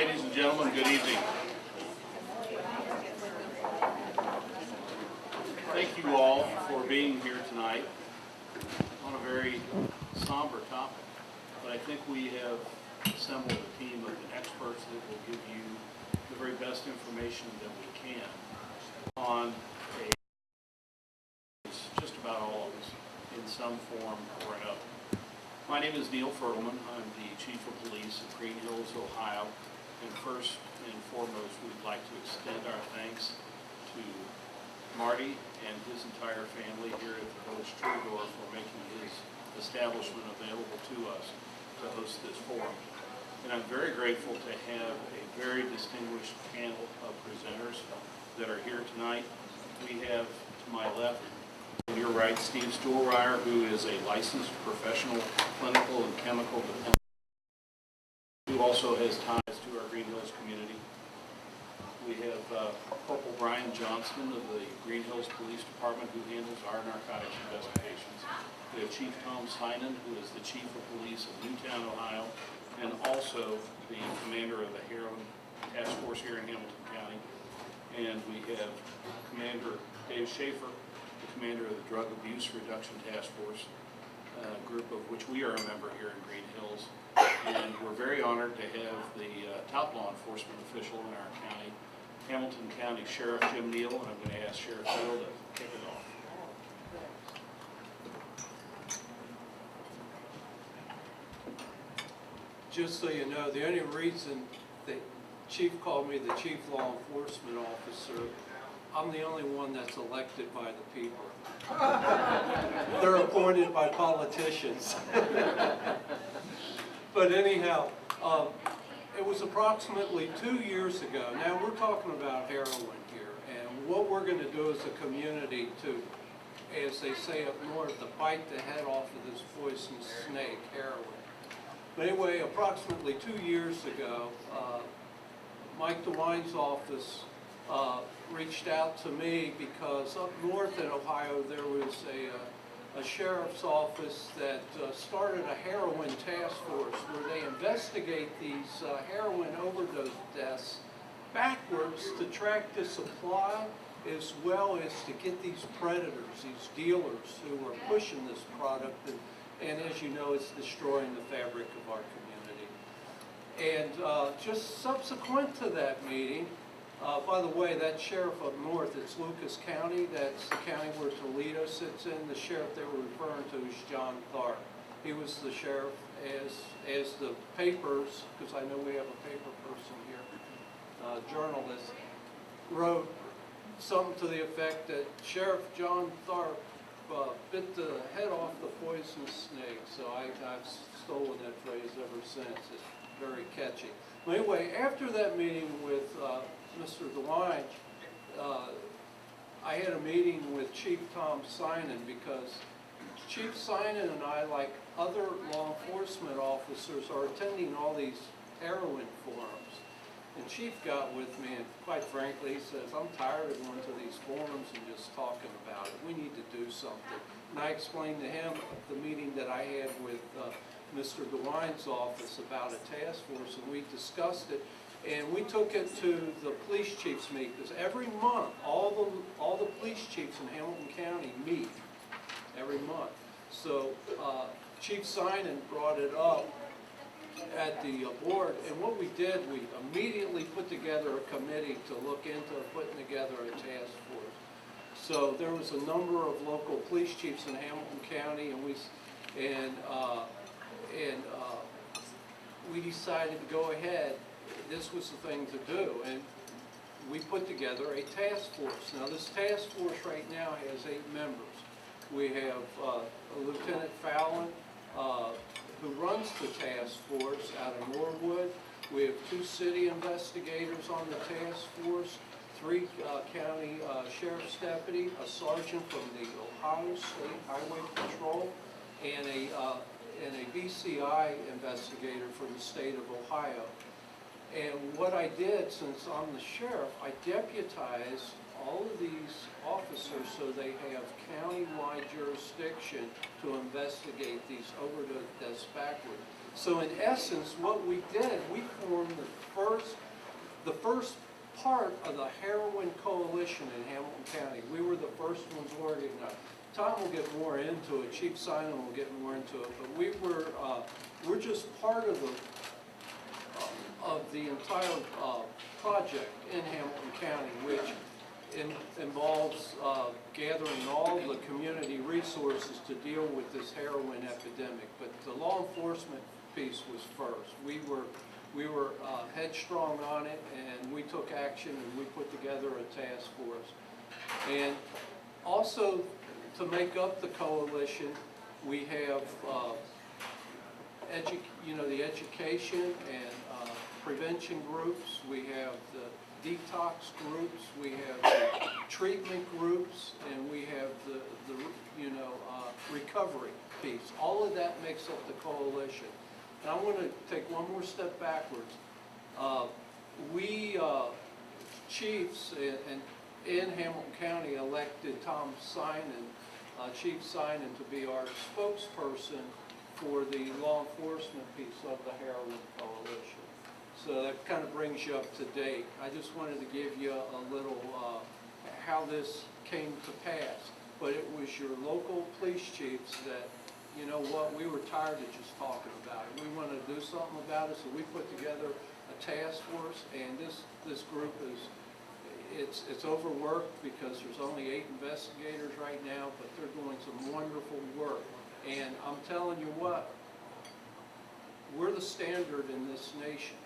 Ladies and gentlemen, good evening. Thank you all for being here tonight on a very somber topic, but I think we have assembled a team of experts that will give you the very best information that we can on just about all of us in some form or another. My name is Ferdelman. I'm the Chief of Police of Greenhills, Ohio. And first and foremost, we'd like to extend our thanks to Marty and his entire family here at the Village Troubadour for making his establishment available to us to host this forum. And I'm very grateful to have a very distinguished panel of presenters that are here tonight. We have to my left, on your right, Steve Stuhlreier, who is a licensed professional clinical and chemical dependent, who also has ties to our Greenhills community. We have Corporal Brian Johnston of the Greenhills Police Department, who handles our narcotics investigations. We have Cheif Tom Synan, who is the Chief of Police of Newtown, Ohio, and also the commander of the heroin task force here in Hamilton County. And we have Commander Dave Schaefer, the commander of the Drug Abuse Reduction Task Force, group of which we are a member here in Greenhills. And we're very honored to have the top law enforcement official in our county, Hamilton County Sheriff Jim Neal, and I'm going to ask Sheriff Neal to kick it off. Just so you know, the only reason that Chief called me the Chief Law Enforcement Officer, I'm the only one that's elected by the people. They're appointed by politicians. But anyhow, it was approximately 2 years ago. Now we're talking about heroin here, and what we're going to do as a community to, as they say up north, to bite the head off of this poisonous snake, heroin. But anyway, approximately 2 years ago, Mike DeWine's office reached out to me because up north in Ohio there was a sheriff's office that started a heroin task force where they investigate these heroin overdose deaths backwards to track the supply as well as to get these predators, these dealers who are pushing this product, and as you know, it's destroying the fabric of our community. And just subsequent to that meeting, by the way, that sheriff up north, it's Lucas County. That's the county where Toledo sits in. The sheriff they were referring to is John Tharp. He was the sheriff as the papers, because I know we have a paper person here, journalist, wrote something to the effect that Sheriff John Tharp bit the head off the poisonous snake. So I've stolen that phrase ever since. It's very catchy. Well, anyway, after that meeting with Mr. DeWine, I had a meeting with Cheif Tom Synan because Chief Synan and I, like other law enforcement officers, are attending all these heroin forums. And Chief got with me and quite frankly he says, I'm tired of going to these forums and just talking about it. We need to do something. And I explained to him the meeting that I had with Mr. DeWine's office about a task force, and we discussed it. And we took it to the police chiefs meet, because every month, all the police chiefs in Hamilton County meet every month. So Chief Synan brought it up at the board, and what we did, we immediately put together a committee to look into putting together a task force. So there was a number of local police chiefs in Hamilton County, and we decided to go ahead. This was the thing to do, and we put together a task force. Now this task force right now has 8 members. We have Lieutenant Fallon, who runs the task force out of Norwood. We have 2 city investigators on the task force, 3 county sheriff's deputy, a sergeant from the Ohio State Highway Patrol, and a BCI investigator from the state of Ohio. And what I did, since I'm the sheriff, I deputized all of these officers so they have county-wide jurisdiction to investigate these overdose deaths backward. So in essence, what we did, we formed the first part of the Heroin Coalition in Hamilton County. We were the first ones organized. Tom will get more into it, Cheif Synan will get more into it, but we're just part of the entire project in Hamilton County, which involves gathering all the community resources to deal with this heroin epidemic. But the law enforcement piece was first. We were headstrong on it, and we took action, and we put together a task force. And also, to make up the coalition, we have the education and prevention groups. We have the detox groups. We have the treatment groups, and we have the recovery piece. All of that makes up the coalition. And I want to take one more step backwards. We chiefs in Hamilton County elected Tom Synan, Cheif Synan, to be our spokesperson for the law enforcement piece of the Heroin Coalition. So that kind of brings you up to date. I just wanted to give you a little how this came to pass. But it was your local police chiefs that, you know what, we were tired of just talking about it. We wanted to do something about it, so we put together a task force, and this group it's overworked because there's only 8 investigators right now, but they're doing some wonderful work. And I'm telling you what, we're the standard in this nation.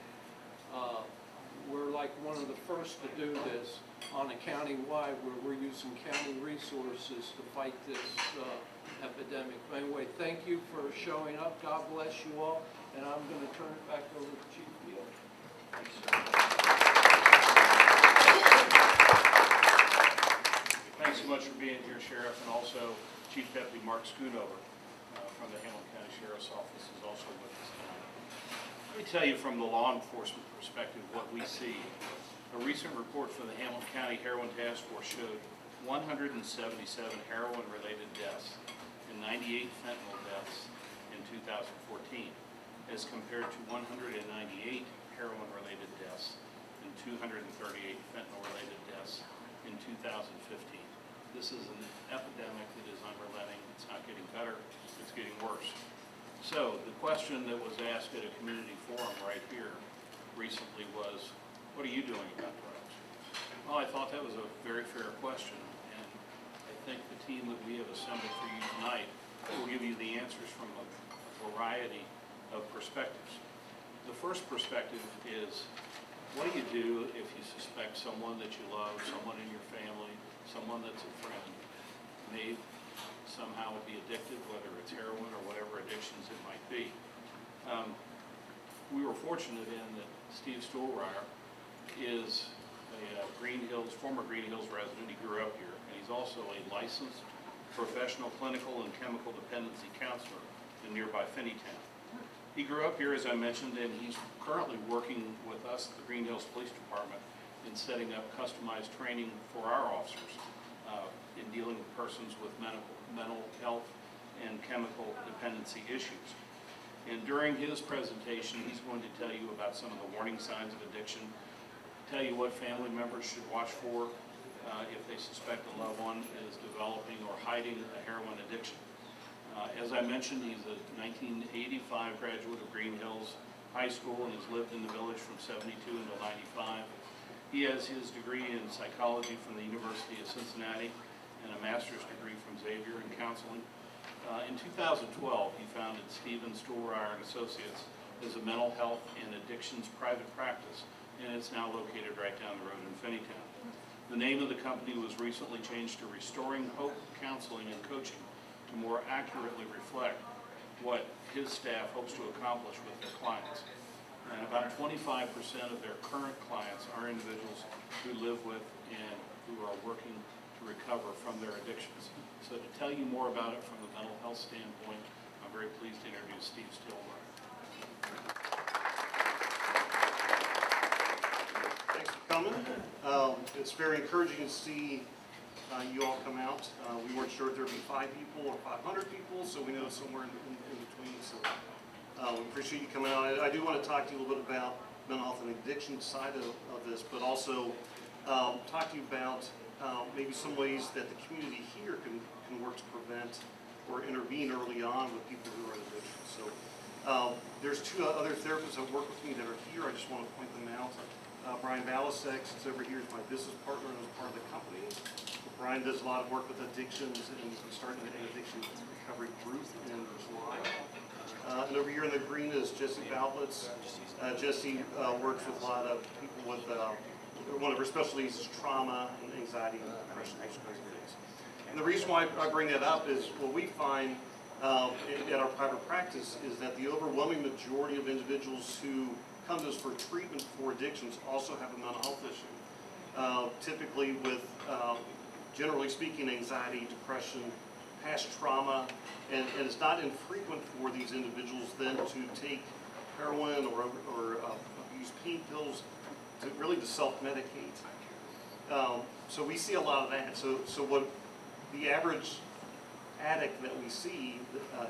We're like one of the first to do this on a county-wide, where we're using county resources to fight this epidemic. But anyway, thank you for showing up. God bless you all. And I'm going to turn it back over to Chief Neal. Thanks, sir. Thanks so much for being here, Sheriff, and also Chief Deputy Mark Schoonover from the Hamilton County Sheriff's Office is also with us tonight. Let me tell you from the law enforcement perspective what we see. A recent report from the Hamilton County Heroin Task Force showed 177 heroin-related deaths and 98 fentanyl deaths in 2014, as compared to 198 heroin-related deaths and 238 fentanyl-related deaths in 2015. This is an epidemic that is unrelenting. It's not getting better, it's getting worse. So the question that was asked at a community forum right here recently was, what are you doing about drugs? Well, I thought that was a very fair question, and I think the team that we have assembled for you tonight will give you the answers from a variety of perspectives. The first perspective is, what do you do if you suspect someone that you love, someone in your family, someone that's a friend, may somehow be addicted, whether it's heroin or whatever addictions it might be? We were fortunate in that Steve Stuhlreier is a Greenhills, former Greenhills resident. He grew up here, and he's also a licensed professional clinical and chemical dependency counselor in nearby Finneytown. He grew up here, as I mentioned, and he's currently working with us at the Greenhills Police Department in setting up customized training for our officers in dealing with persons with mental health and chemical dependency issues. And during his presentation, he's going to tell you about some of the warning signs of addiction, tell you what family members should watch for if they suspect a loved one is developing or hiding a heroin addiction. As I mentioned, he's a 1985 graduate of Greenhills High School and has lived in the village from 72 until 95. He has his degree in psychology from the University of Cincinnati and a master's degree from Xavier in counseling. In 2012, he founded Stephen Stuhlreier and Associates as a mental health and addictions private practice, and it's now located right down the road in Finneytown. The name of the company was recently changed to Restoring Hope Counseling and Coaching to more accurately reflect what his staff hopes to accomplish with their clients. And about 25% of their current clients are individuals who live with and who are working to recover from their addictions. So to tell you more about it from the mental health standpoint, I'm very pleased to introduce Steve Stuhlreier. Thanks for coming. It's very encouraging to see you all come out. We weren't sure if there'd be 5 people or 500 people, so we know somewhere in between. So We appreciate you coming out. I do want to talk to you a little bit about mental health and addiction side of this, but also talk to you about maybe some ways that the community here can work to prevent or intervene early on with people who are in addiction. So there's two other therapists that work with me that are here. I just want to point them out. Brian Balasek sits over here, is my business partner and is part of the company. Brian does a lot of work with addictions and he's starting an addiction recovery group in July. And over here in the green is Jesse Boutlets. Jesse works with a lot of people with, one of her specialties is trauma and anxiety and depression, those kinds of things. And the reason why I bring that up is what we find at our private practice is that the overwhelming majority of individuals who come to us for treatment for addictions also have a mental health issue. Typically with, generally speaking, anxiety, depression, past trauma, and it's not infrequent for these individuals then to take heroin or use pain pills to really to self-medicate. So we see a lot of that. So what the average addict that we see,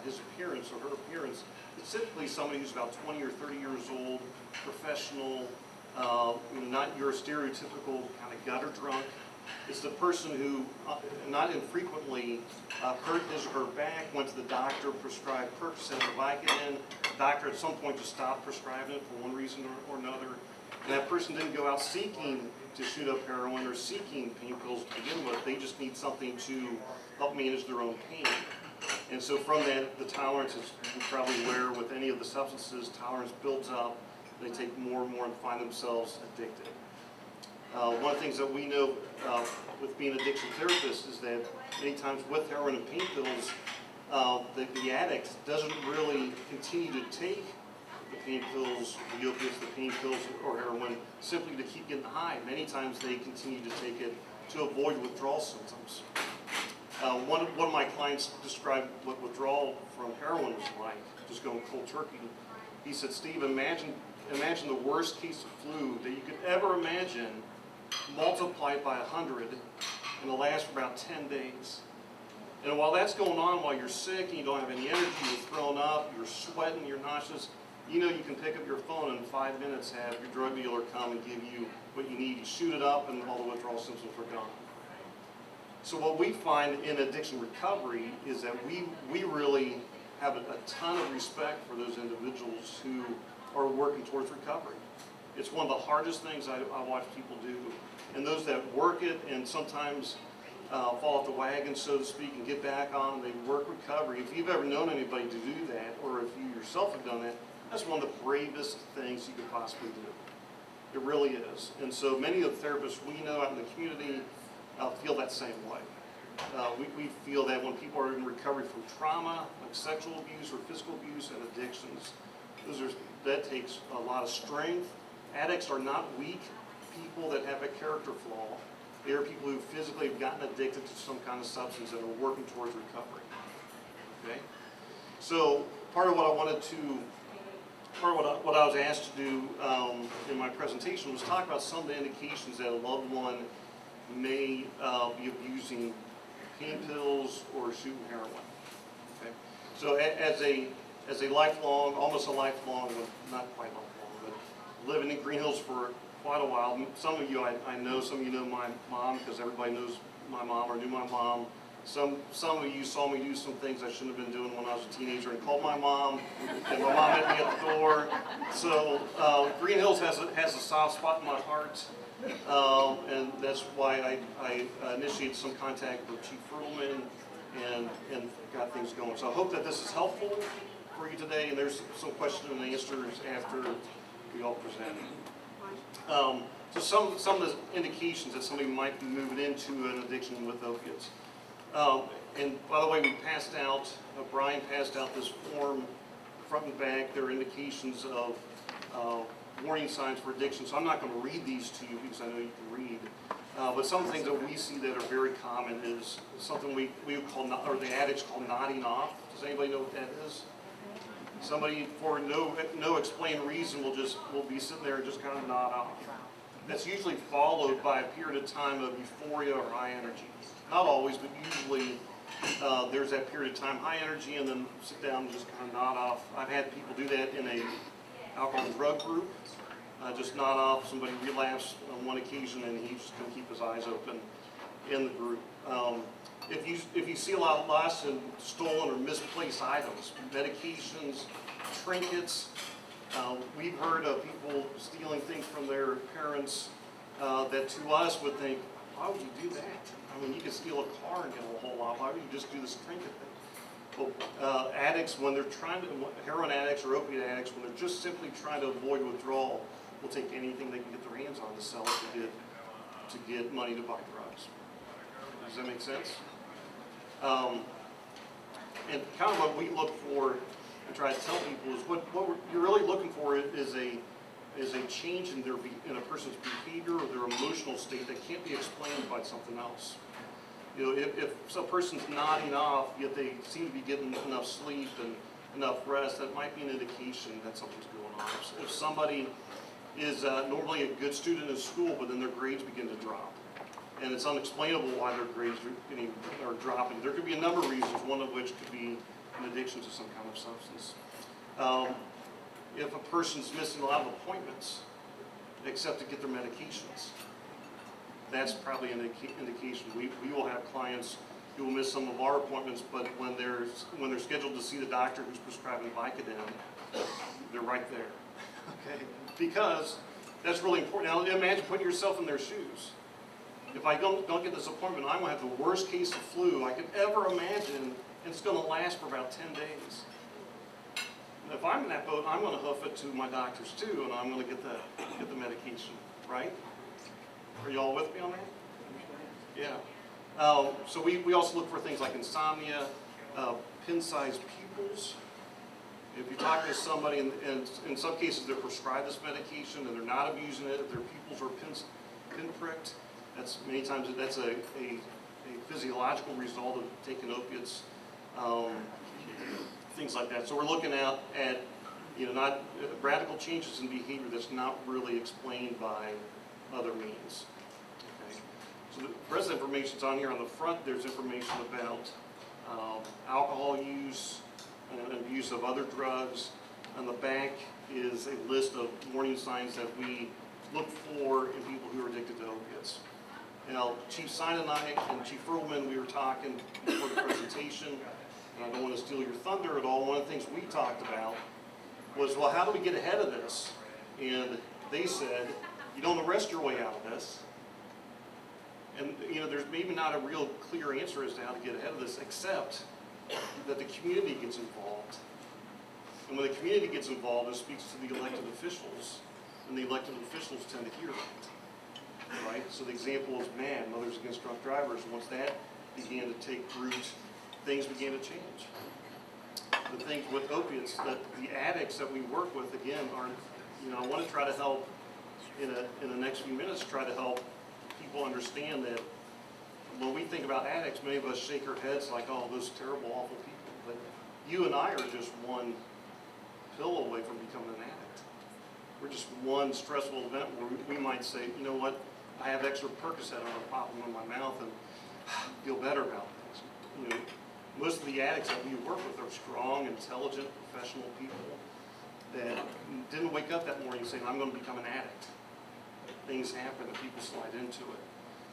his appearance or her appearance, is typically somebody who's about 20 or 30 years old, professional, not your stereotypical kind of gutter drunk. It's the person who, not infrequently, hurt his or her back, went to the doctor, prescribed Percocet or Vicodin. The doctor at some point just stopped prescribing it for one reason or another. And that person didn't go out seeking to shoot up heroin or seeking pain pills to begin with. They just need something to help manage their own pain. And so from that, the tolerance, as you're probably aware with any of the substances, tolerance builds up. They take more and more and find themselves addicted. One of the things that we know with being addiction therapists is that many times with heroin and pain pills, the addict doesn't really continue to take the pain pills, the opiates, the pain pills, or heroin simply to keep getting high. Many times they continue to take it to avoid withdrawal symptoms. One of my clients described what withdrawal from heroin was like, just going cold turkey. He said, Steve, imagine the worst case of flu that you could ever imagine, multiplied by 100, and it'll last for about 10 days. And while that's going on, while you're sick and you don't have any energy, you're thrown up, you're sweating, you're nauseous, you know you can pick up your phone and in 5 minutes have your drug dealer come and give you what you need. You shoot it up and all the withdrawal symptoms are gone. So what we find in addiction recovery is that we really have a ton of respect for those individuals who are working towards recovery. It's one of the hardest things I watch people do. And those that work it and sometimes fall off the wagon, so to speak, and get back on, they work recovery. If you've ever known anybody to do that, or if you yourself have done that, that's one of the bravest things you could possibly do. It really is. And so many of the therapists we know out in the community feel that same way. We feel that when people are in recovery from trauma, like sexual abuse or physical abuse and addictions, that takes a lot of strength. Addicts are not weak people that have a character flaw. They are people who physically have gotten addicted to some kind of substance and are working towards recovery. Okay? So part of what I wanted to, what I was asked to do in my presentation was talk about some of the indications that a loved one may be abusing pain pills or shooting heroin. Okay? So as a lifelong, almost a lifelong, well, not quite lifelong, but living in Greenhills for quite a while. Some of you I know, some of you know my mom because everybody knows my mom or knew my mom. Some of you saw me do some things I shouldn't have been doing when I was a teenager and called my mom, and my mom met me at the door. So Greenhills has a soft spot in my heart, and that's why I initiated some contact with Cheif Ferdelman and got things going. So I hope that this is helpful for you today, and there's some questions and answers after we all present. So some of the indications that somebody might be moving into an addiction with opiates. And by the way, we passed out, Brian passed out this form, front and back. There are indications of warning signs for addiction. So I'm not going to read these to you because I know you can read. But some things that we see that are very common is something we call, or the addicts call nodding off. Does anybody know what that is? Somebody for no explained reason will be sitting there and just kind of nod off. That's usually followed by a period of time of euphoria or high energy. Not always, but usually there's that period of time, high energy, and then sit down and just kind of nod off. I've had people do that in a alcohol and drug group, just nod off. Somebody relapsed on one occasion, and he's just going to keep his eyes open in the group. If you see a lot of lost and stolen or misplaced items, medications, trinkets, we've heard of people stealing things from their parents that to us would think, why would you do that? I mean, you could steal a car and get a whole lot. Why would you just do this trinket thing? Well, addicts, when they're trying to, heroin addicts or opiate addicts, when they're just simply trying to avoid withdrawal, will take anything they can get their hands on to sell it to get money to buy drugs. Does that make sense? And kind of what we look for and try to tell people is what you're really looking for is a change in in a person's behavior or their emotional state that can't be explained by something else. You know, if some person's nodding off, yet they seem to be getting enough sleep and enough rest, that might be an indication that something's going on. If somebody is normally a good student in school, but then their grades begin to drop, and it's unexplainable why their grades are dropping. There could be a number of reasons, one of which could be an addiction to some kind of substance. If a person's missing a lot of appointments, except to get their medications, that's probably an indication. We will have clients who will miss some of our appointments, but when they're scheduled to see the doctor who's prescribing Vicodin, they're right there, okay? Because that's really important. Now imagine putting yourself in their shoes. If I don't get this appointment, I'm going to have the worst case of flu I could ever imagine, and it's going to last for about 10 days. And if I'm in that boat, I'm going to hoof it to my doctors too, and I'm going to get the medication, right? Are you all with me on that? Yeah. So we also look for things like insomnia, pin-sized pupils. If you talk to somebody, and in some cases they're prescribed this medication and they're not abusing it, if their pupils are pinpricked, that's many times that's a physiological result of taking opiates, things like that. So we're looking at not radical changes in behavior that's not really explained by other means. Okay. So the rest of the information's on here. On the front, there's information about alcohol use and abuse of other drugs. On the back is a list of warning signs that we look for in people who are addicted to opiates. Now, Cheif Synan and I and Chief Ferdelman, we were talking before the presentation, and I don't want to steal your thunder at all. One of the things we talked about was, well, how do we get ahead of this? And they said, you don't arrest your way out of this. And there's maybe not a real clear answer as to how to get ahead of this, except that the community gets involved. And when the community gets involved, it speaks to the elected officials, and the elected officials tend to hear that. Right? So the example is MAD, Mothers Against Drunk Drivers. Once that began to take root, things began to change. The things with opiates, that the addicts that we work with, again, are, I want to try to help, in the next few minutes, try to help people understand that when we think about addicts, many of us shake our heads like, oh, those terrible, awful people. But you and I are just one pill away from becoming an addict. We're just one stressful event where we might say, you know what, I have extra Percocet, I'm going to pop them in my mouth and feel better about things. Most of the addicts that we work with are strong, intelligent, professional people that didn't wake up that morning saying, I'm going to become an addict. Things happen and people slide into it.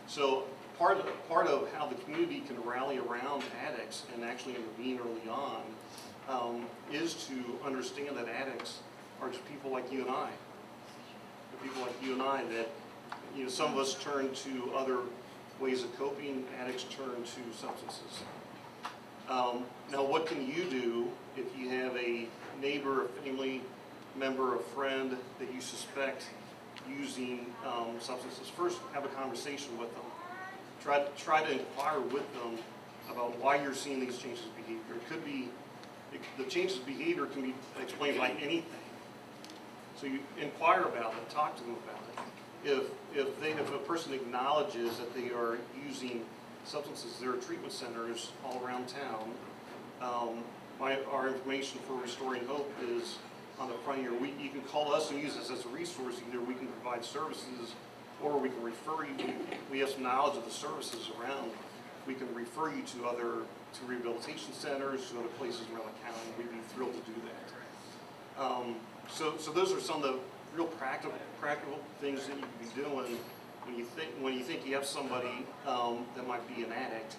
So part of how the community can rally around addicts and actually intervene early on is to understand that addicts are just people like you and I. They're people like you and I that, some of us turn to other ways of coping, addicts turn to substances. Now what can you do if you have a neighbor, a family member, a friend that you suspect using substances? First, have a conversation with them. Try to inquire with them about why you're seeing these changes in behavior. It could be, the changes in behavior can be explained by anything. So you inquire about it, talk to them about it. If a person acknowledges that they are using substances, there are treatment centers all around town. Our information for Restoring Hope is on the front here. You can call us and use this as a resource. Either we can provide services or we can refer you. We have some knowledge of the services around. We can refer you to other to rehabilitation centers, to other places around the county. We'd be thrilled to do that. So those are some of the real practical things that you can be doing when you think you have somebody that might be an addict.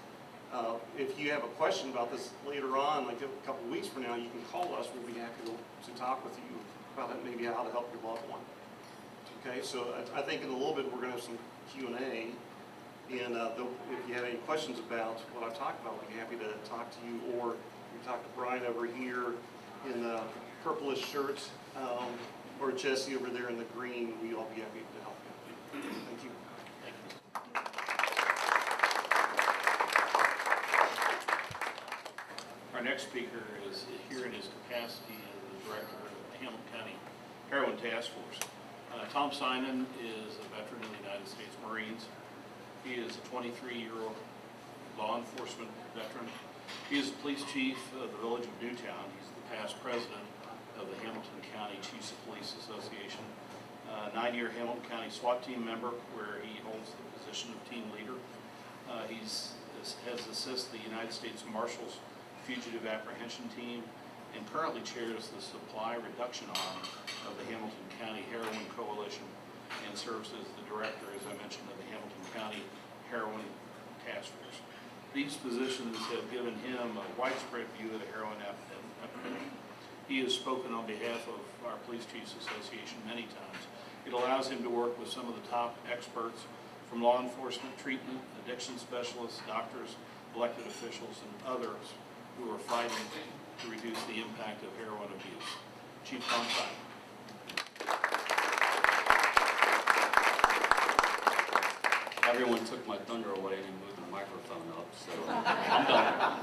If you have a question about this later on, like a couple of weeks from now, you can call us. We'll be happy to talk with you about maybe how to help your loved one. Okay, so I think in a little bit we're going to have some Q&A, and if you have any questions about what I've talked about, I'll be happy to talk to you, or you can talk to Brian over here in the purplish shirt, or Jesse over there in the green. We'll all be happy to help you. Thank you. Our next speaker is here in his capacity as the director of the Hamilton County Heroin Task Force. Tom Synan is a veteran of the United States Marines. He is a 23-year-old law enforcement veteran. He is the police chief of the village of Newtown. He's the past president of the Hamilton County Chiefs of Police Association, 9-year Hamilton County SWAT team member, where he holds the position of team leader. He has assisted the United States Marshals Fugitive Apprehension Team, and currently chairs the Supply Reduction Arm of the Hamilton County Heroin Coalition, and serves as the director, as I mentioned, of the Hamilton County Heroin Task Force. These positions have given him a widespread view of the heroin epidemic. He has spoken on behalf of our Police Chiefs Association many times. It allows him to work with some of the top experts from law enforcement, treatment, addiction specialists, doctors, elected officials, and others who are fighting to reduce the impact of heroin abuse. Cheif Tom Synan. Everyone took my thunder away and moved the microphone up, so I'm done.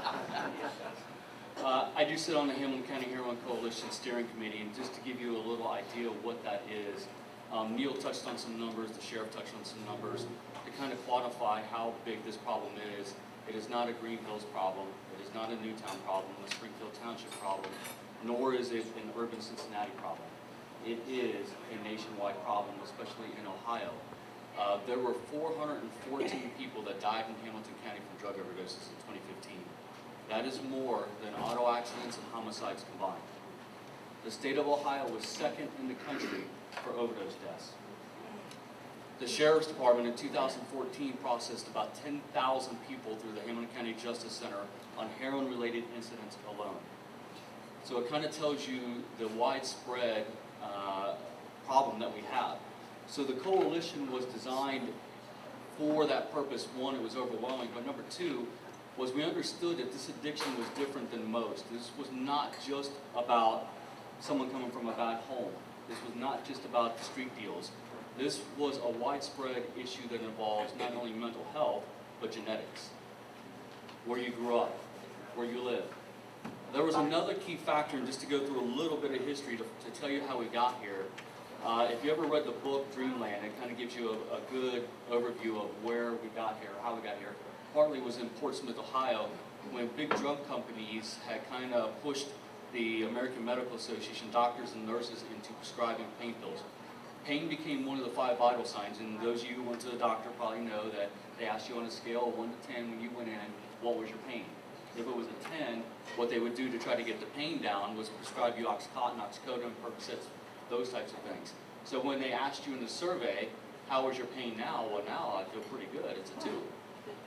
I do sit on the Hamilton County Heroin Coalition Steering Committee, and just to give you a little idea of what that is, Neil touched on some numbers, the sheriff touched on some numbers, to kind of quantify how big this problem is. It is not a Greenhills problem, it is not a Newtown problem, a Springfield Township problem, nor is it an urban Cincinnati problem. It is a nationwide problem, especially in Ohio. There were 414 people that died in Hamilton County from drug overdoses in 2015. That is more than auto accidents and homicides combined. The state of Ohio was second in the country for overdose deaths. The Sheriff's Department in 2014 processed about 10,000 people through the Hamilton County Justice Center on heroin-related incidents alone. So it kind of tells you the widespread problem that we have. So the coalition was designed for that purpose. One, it was overwhelming, but number two was we understood that this addiction was different than most. This was not just about someone coming from a bad home. This was not just about the street deals. This was a widespread issue that involves not only mental health, but genetics. Where you grew up, where you live. There was another key factor, and just to go through a little bit of history to tell you how we got here. If you ever read the book Dreamland, it kind of gives you a good overview of where we got here, how we got here. Partly was in Portsmouth, Ohio, when big drug companies had kind of pushed the American Medical Association, doctors and nurses, into prescribing pain pills. Pain became one of the 5 vital signs, and those of you who went to the doctor probably know that they asked you on a scale of 1 to 10 when you went in, what was your pain? If it was a 10, what they would do to try to get the pain down was prescribe you Oxycontin, Oxycodone, Percocets, those types of things. So when they asked you in the survey, how is your pain now? Well, now I feel pretty good, it's a 2.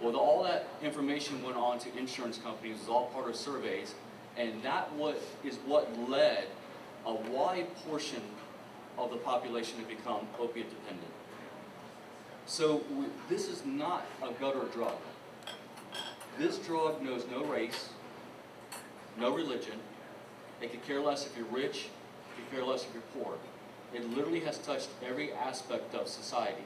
Well, all that information went on to insurance companies, it was all part of surveys, and that is what led a wide portion of the population to become opiate dependent. So this is not a gutter drug. This drug knows no race, no religion. It could care less if you're rich, it could care less if you're poor. It literally has touched every aspect of society.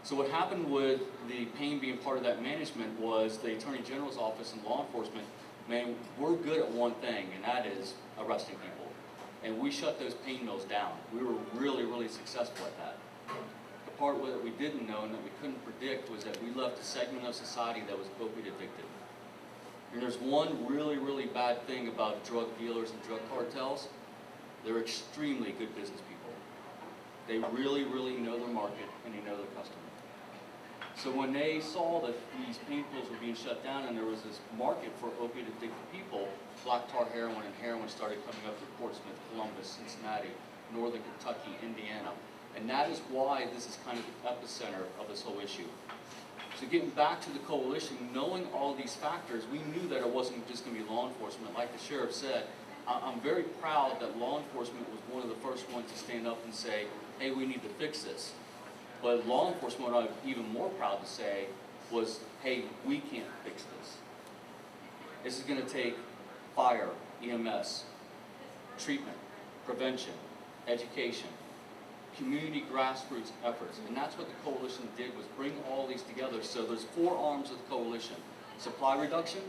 So what happened with the pain being part of that management was the Attorney General's office and law enforcement, man, we're good at one thing, and that is arresting people. And we shut those pain mills down. We were really, really successful at that. The part that we didn't know and that we couldn't predict was that we left a segment of society that was opiate addicted. And there's one really, really bad thing about drug dealers and drug cartels. They're extremely good business people. They really, really know their market and they know their customer. So when they saw that these pain pools were being shut down and there was this market for opiate addicted people, black tar heroin and heroin started coming up to Portsmouth, Columbus, Cincinnati, Northern Kentucky, Indiana. And that is why this is kind of the epicenter of this whole issue. So getting back to the coalition, knowing all these factors, we knew that it wasn't just going to be law enforcement. Like the sheriff said, I'm very proud that law enforcement was one of the first ones to stand up and say, hey, we need to fix this. But law enforcement, what I'm even more proud to say was, hey, we can't fix this. This is going to take fire, EMS, treatment, prevention, education, community grassroots efforts. And that's what the coalition did, was bring all these together. So there's 4 arms of the coalition. Supply reduction,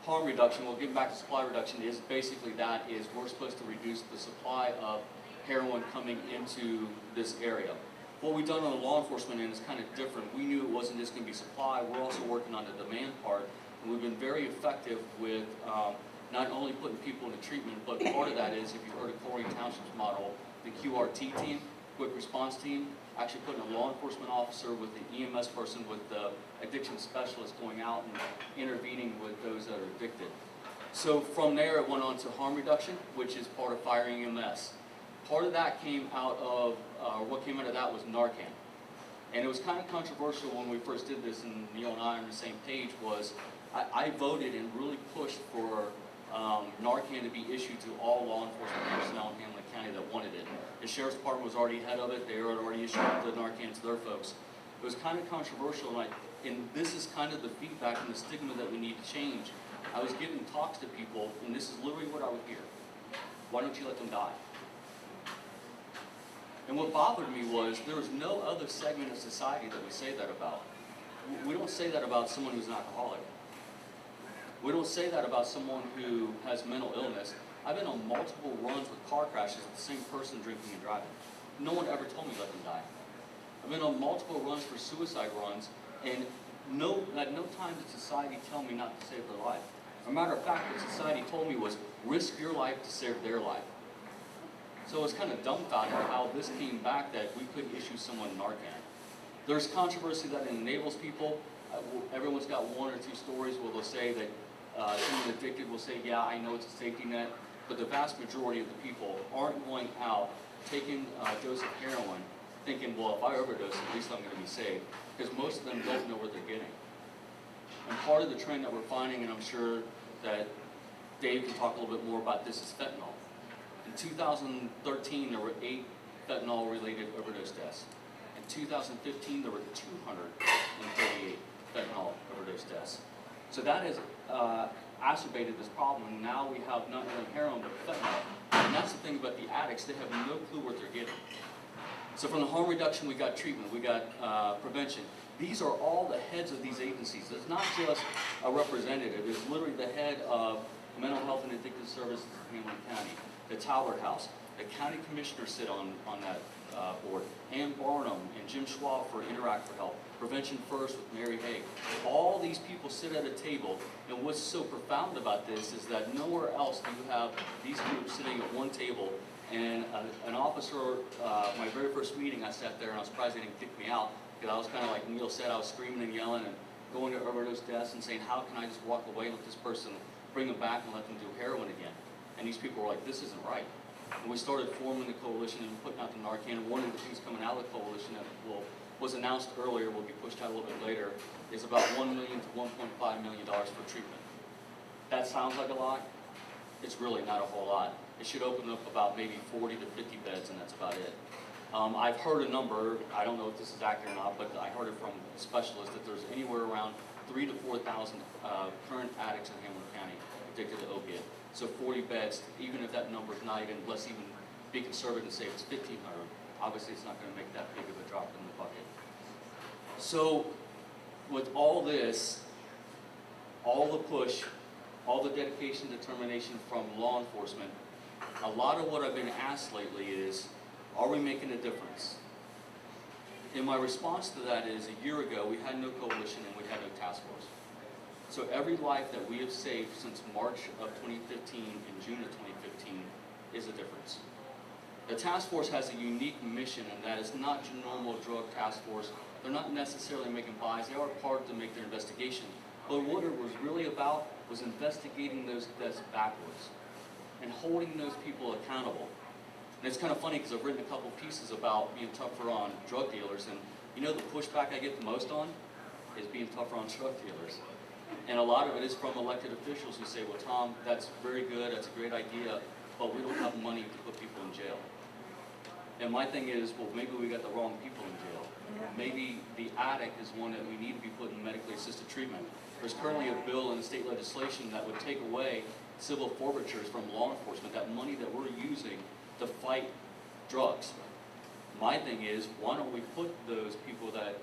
harm reduction. We'll get back to supply reduction. Is basically that is we're supposed to reduce the supply of heroin coming into this area. What we've done on the law enforcement end is kind of different. We knew it wasn't just going to be supply. We're also working on the demand part. And we've been very effective with not only putting people into treatment, but part of that is, if you've heard of Corey Township's model, the QRT team, quick response team, actually putting a law enforcement officer with the EMS person with the addiction specialist going out and intervening with those that are addicted. So from there it went on to harm reduction, which is part of fire EMS. Part of that came out of, what came out of that was Narcan. And it was kind of controversial when we first did this, and Neil and I are on the same page, was I voted and really pushed for Narcan to be issued to all law enforcement personnel in Hamilton County that wanted it. The Sheriff's Department was already ahead of it. They had already issued the Narcan to their folks. It was kind of controversial, and this is kind of the feedback and the stigma that we need to change. I was giving talks to people, and this is literally what I would hear. Why don't you let them die? And what bothered me was there was no other segment of society that we say that about. We don't say that about someone who's an alcoholic. We don't say that about someone who has mental illness. I've been on multiple runs with car crashes with the same person drinking and driving. No one ever told me let them die. I've been on multiple runs for suicide runs, and at no time did society tell me not to save their life. As a matter of fact, what society told me was risk your life to save their life. So it was kind of dumbfounded how this came back that we couldn't issue someone Narcan. There's controversy that enables people. Everyone's got 1 or 2 stories where they'll say that someone addicted will say, yeah, I know it's a safety net, but the vast majority of the people aren't going out taking a dose of heroin thinking, well, if I overdose, at least I'm going to be saved, because most of them don't know what they're getting. And part of the trend that we're finding, and I'm sure that Dave can talk a little bit more about this, is fentanyl. In 2013, there were 8 fentanyl-related overdose deaths. In 2015, there were 238 fentanyl overdose deaths. So that has exacerbated this problem, and now we have not only heroin, but fentanyl. And that's the thing about the addicts, they have no clue what they're getting. So from the harm reduction, we got treatment, we got prevention. These are all the heads of these agencies. It's not just a representative, it's literally the head of mental health and addictive services in Hamilton County, the Talbert House, the county commissioners sit on that board, Ann Barnum and Jim Schwab for Interact for Health, Prevention First with Mary Haig. All these people sit at a table, and what's so profound about this is that nowhere else do you have these groups sitting at one table, and an officer, my very first meeting, I sat there and I was surprised they didn't kick me out, because I was kind of like Neil said, I was screaming and yelling and going to overdose deaths and saying, how can I just walk away and let this person bring them back and let them do heroin again? And these people were like, this isn't right. And we started forming the coalition and putting out the Narcan. And one of the things coming out of the coalition that was announced earlier, will be pushed out a little bit later, is about $1 million to $1.5 million for treatment. That sounds like a lot. It's really not a whole lot. It should open up about maybe 40 to 50 beds, and that's about it. I've heard a number, I don't know if this is accurate or not, but I heard it from specialists that there's anywhere around 3,000 to 4,000 current addicts in Hamilton County addicted to opiate. So 40 beds, even if that number is not even, let's even be conservative and say it's 1,500, obviously it's not going to make that big of a drop in the bucket. So with all this, all the push, all the dedication, determination from law enforcement, a lot of what I've been asked lately is, are we making a difference? And my response to that is, a year ago we had no coalition and we had no task force. So every life that we have saved since March of 2015 and June of 2015 is a difference. The task force has a unique mission, and that is not your normal drug task force They're not necessarily making buys. They are part to make their investigation. But what it was really about was investigating those deaths backwards and holding those people accountable. And it's kind of funny because I've written a couple pieces about being tougher on drug dealers, and you know the pushback I get the most on is being tougher on drug dealers. And a lot of it is from elected officials who say, well, Tom, that's very good, that's a great idea, but we don't have money to put people in jail. And my thing is, well, maybe we got the wrong people in jail. Maybe the addict is one that we need to be put in medically assisted treatment. There's currently a bill in the state legislation that would take away civil forfeitures from law enforcement, that money that we're using to fight drugs. My thing is, why don't we put those people that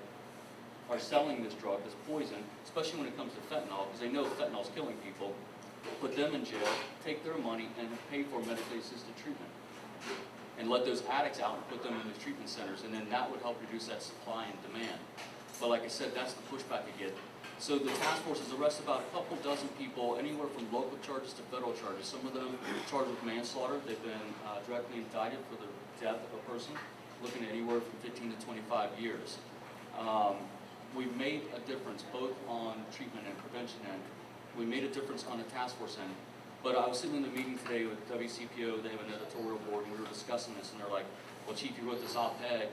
are selling this drug, this poison, especially when it comes to fentanyl, because they know fentanyl is killing people, put them in jail, take their money, and pay for medically assisted treatment. And let those addicts out and put them in the treatment centers, and then that would help reduce that supply and demand. But like I said, that's the pushback I get. So the task force has arrested about a couple dozen people, anywhere from local charges to federal charges. Some of them charged with manslaughter. They've been directly indicted for the death of a person, looking at anywhere from 15 to 25 years. We've made a difference both on treatment and prevention end. We made a difference on the task force end. But I was sitting in a meeting today with WCPO, they have an editorial board, and we were discussing this, and they're like, well, Chief, you wrote this op-ed,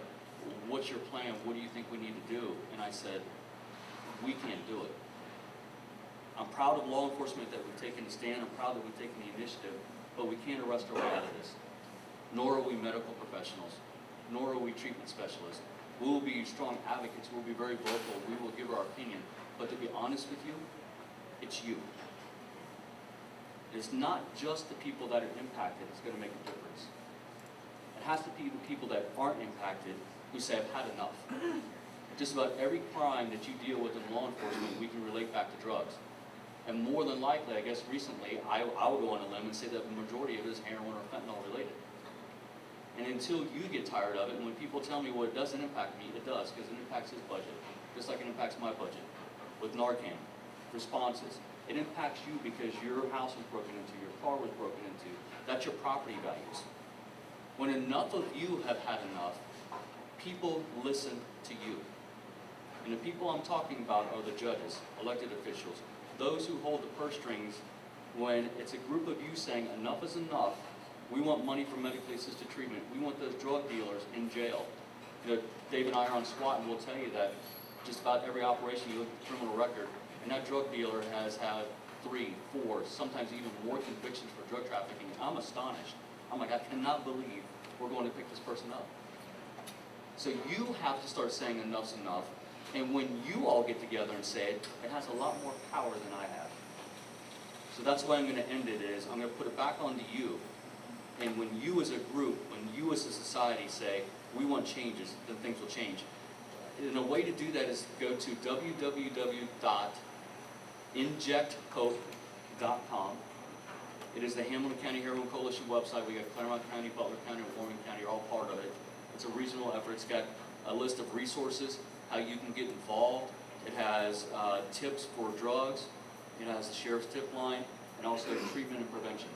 what's your plan? What do you think we need to do? And I said, we can't do it. I'm proud of law enforcement that we've taken a stand, I'm proud that we've taken the initiative, but we can't arrest our way out of this. Nor are we medical professionals, nor are we treatment specialists. We will be strong advocates, we'll be very vocal, we will give our opinion, but to be honest with you, it's you. It's not just the people that are impacted that's going to make a difference. It has to be the people that aren't impacted who say, I've had enough. Just about every crime that you deal with in law enforcement, we can relate back to drugs. And more than likely, I guess recently, I would go on a limb and say that the majority of it is heroin or fentanyl related. And until you get tired of it, and when people tell me, well, it doesn't impact me, it does, because it impacts his budget, just like it impacts my budget. With Narcan, responses. It impacts you because your house was broken into, your car was broken into. That's your property values. When enough of you have had enough, people listen to you. And the people I'm talking about are the judges, elected officials, those who hold the purse strings when it's a group of you saying enough is enough, we want money for medically assisted treatment, we want those drug dealers in jail. You know, Dave and I are on SWAT and we'll tell you that just about every operation you look at the criminal record, and that drug dealer has had 3, 4, sometimes even more convictions for drug trafficking. I'm astonished. I'm like, I cannot believe we're going to pick this person up. So you have to start saying enough's enough. And when you all get together and say it, it has a lot more power than I have. So that's why I'm going to end it is, I'm going to put it back onto you. And when you as a group, when you as a society say, we want changes, then things will change. And a way to do that is go to www.injecthope.com. It is the Hamilton County Heroin Coalition website. We got Claremont County, Butler County, and Warren County are all part of it. It's a regional effort. It's got a list of resources, how you can get involved. It has tips for drugs. It has the sheriff's tip line, and also treatment and prevention.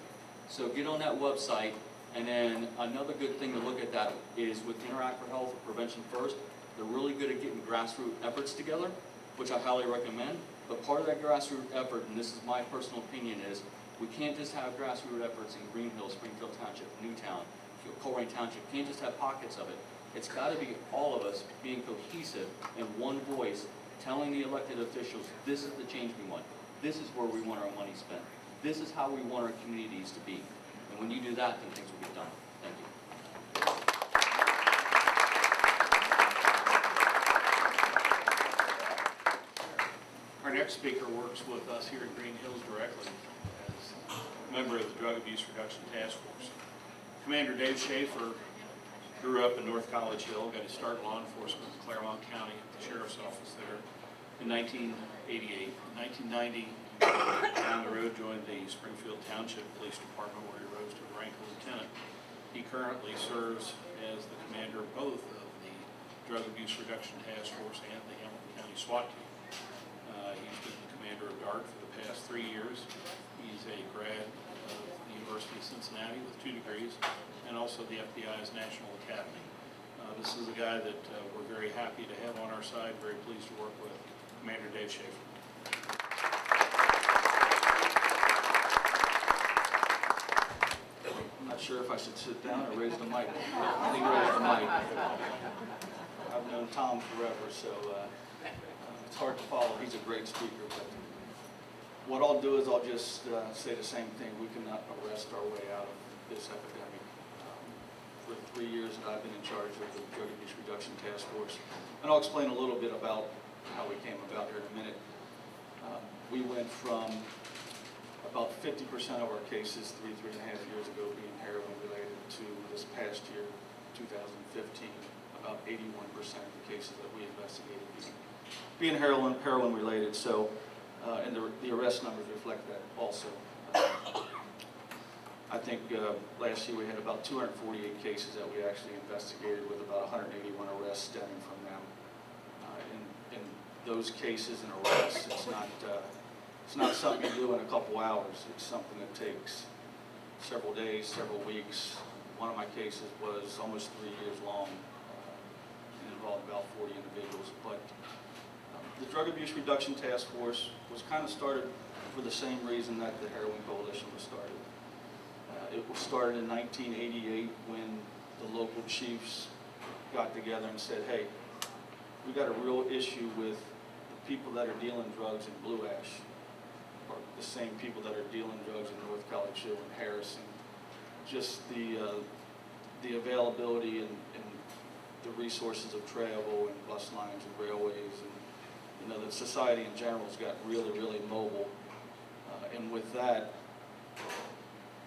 So get on that website, and then another good thing to look at that is with Interact for Health or Prevention First. They're really good at getting grassroots efforts together, which I highly recommend. But part of that grassroots effort, and this is my personal opinion, is we can't just have grassroots efforts in Greenhills, Springfield Township, Newtown, Colerain Township. Can't just have pockets of it. It's got to be all of us being cohesive in one voice, telling the elected officials, this is the change we want. This is where we want our money spent. This is how we want our communities to be. And when you do that, then things will get done. Thank you. Our next speaker works with us here in Greenhills directly as a member of the Drug Abuse Reduction Task Force. Commander Dave Schaefer grew up in North College Hill, got his start in law enforcement in Claremont County, the sheriff's office there in 1988. In 1990, down the road, joined the Springfield Township Police Department where he rose to the rank of lieutenant. He currently serves as the commander of both of the Drug Abuse Reduction Task Force and the Hamilton County SWAT team. He's been the commander of DART for the past 3 years. He's a grad of the University of Cincinnati with 2 degrees and also the FBI's National Academy. This is a guy that we're very happy to have on our side, very pleased to work with, Commander Dave Cheif. I'm not sure if I should sit down or raise the mic. I think raise the mic. I've known Tom forever, so it's hard to follow. He's a great speaker. But what I'll do is I'll just say the same thing. We cannot arrest our way out of this epidemic. For 3 years that I've been in charge of the Drug Abuse Reduction Task Force, and I'll explain a little bit about how we came about here in a minute. We went from about 50% of our cases 3.5 years ago being heroin related to this past year, 2015, about 81% of the cases that we investigated being heroin related. So, and the arrest numbers reflect that also. I think last year we had about 248 cases that we actually investigated with about 181 arrests stemming from them. In those cases and arrests, it's not something you do in a couple hours. It's something that takes several days, several weeks. One of my cases was almost 3 years long and involved about 40 individuals. But the Drug Abuse Reduction Task Force was kind of started for the same reason that the Heroin Coalition was started. It was started in 1988 when the local chiefs got together and said, hey, we got a real issue with the people that are dealing drugs in Blue Ash, or the same people that are dealing drugs in North College Hill and Harrison. Just the availability and the resources of travel and bus lines and railways, and the society in general has got really, really mobile. And with that,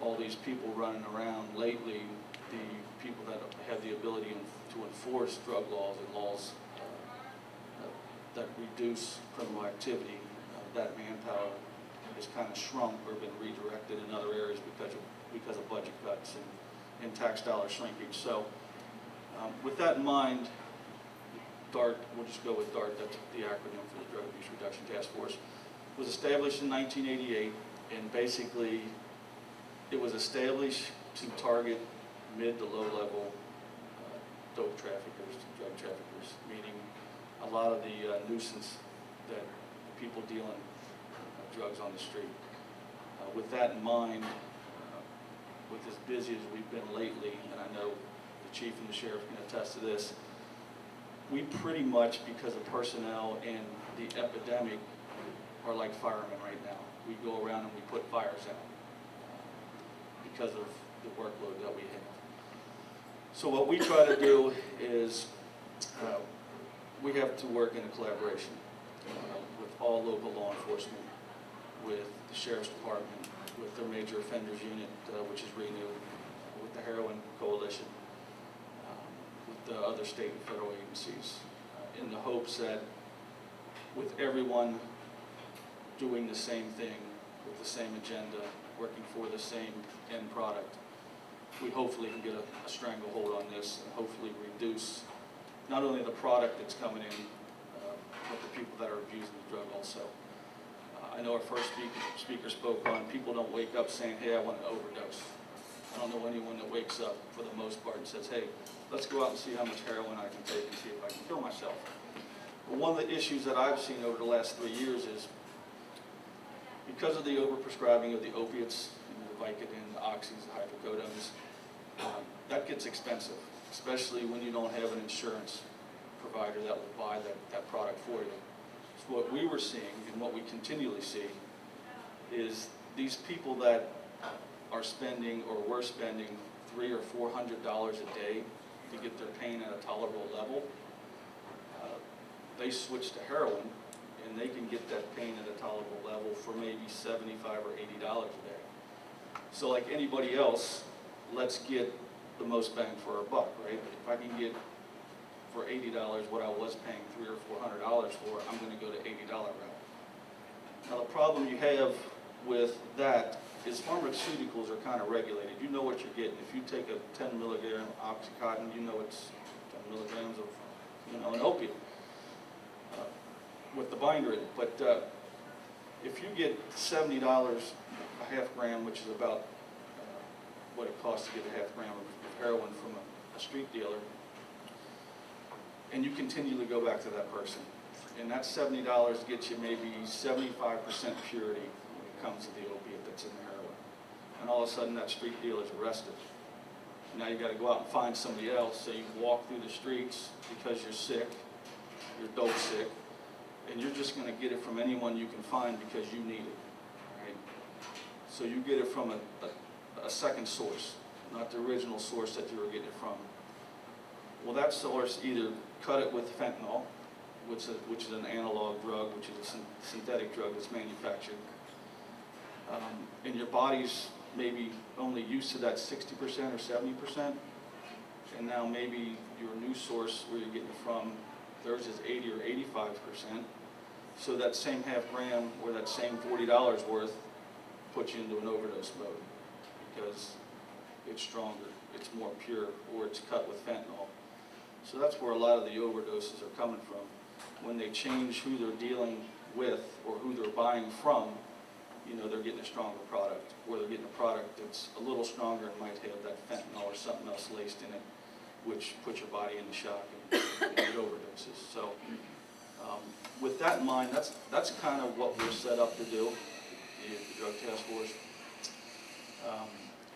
all these people running around lately, the people that have the ability to enforce drug laws and laws that reduce criminal activity, that manpower has kind of shrunk or been redirected in other areas because of budget cuts and tax dollar shrinkage. So with that in mind, DART, we'll just go with DART, that's the acronym for the Drug Abuse Reduction Task Force, was established in 1988, and basically it was established to target mid to low level dope traffickers, drug traffickers, meaning a lot of the nuisance that people dealing drugs on the street. With that in mind, with as busy as we've been lately, and I know the chief and the sheriff can attest to this, we pretty much, because of personnel and the epidemic, are like firemen right now. We go around and we put fires out because of the workload that we have. So what we try to do is we have to work in a collaboration with all local law enforcement, with the Sheriff's Department, with their Major Offenders Unit, which is renewed, with the Heroin Coalition, with the other state and federal agencies, in the hopes that with everyone doing the same thing, with the same agenda, working for the same end product, we hopefully can get a stranglehold on this and hopefully reduce not only the product that's coming in, but the people that are abusing the drug also. I know our first speaker spoke on people don't wake up saying, hey, I want to overdose. I don't know anyone that wakes up for the most part and says, hey, let's go out and see how much heroin I can take and see if I can kill myself. But one of the issues that I've seen over the last 3 years is because of the overprescribing of the opiates, the Vicodin, the oxys, the hydrocodones, that gets expensive, especially when you don't have an insurance provider that will buy that product for you. So what we were seeing and what we continually see is these people that are spending or were spending $300 or $400 a day to get their pain at a tolerable level, they switch to heroin and they can get that pain at a tolerable level for maybe $75 or $80 a day. So like anybody else, let's get the most bang for our buck, right? If I can get for $80 what I was paying $300 or $400 for, I'm going to go to $80 route. Now the problem you have with that is pharmaceuticals are kind of regulated. You know what you're getting. If you take a 10 milligram Oxycontin, you know it's 10 milligrams of, an opiate with the binder in it. But if you get $70 a half gram, which is about what it costs to get a half gram of heroin from a street dealer, and you continually go back to that person. And that $70 gets you maybe 75% purity when it comes to the opiate that's in the heroin. And all of a sudden that street dealer's arrested. Now you gotta go out and find somebody else, so you walk through the streets because you're sick, you're dope sick, and you're just gonna get it from anyone you can find because you need it, right? So you get it from a second source, not the original source that you were getting it from. Well, that source either cut it with fentanyl, which is an analog drug, which is a synthetic drug that's manufactured. And your body's maybe only used to that 60% or 70%, and now maybe your new source where you're getting it from, theirs is 80 or 85%. So that same half gram or that same $40 worth puts you into an overdose mode because it's stronger, it's more pure, or it's cut with fentanyl. So that's where a lot of the overdoses are coming from. When they change who they're dealing with or who they're buying from, you know, they're getting a stronger product, or they're getting a product that's a little stronger and might have that fentanyl or something else laced in it, which puts your body into shock and get overdoses. So with that in mind, that's kind of what we're set up to do, the Drug Task Force.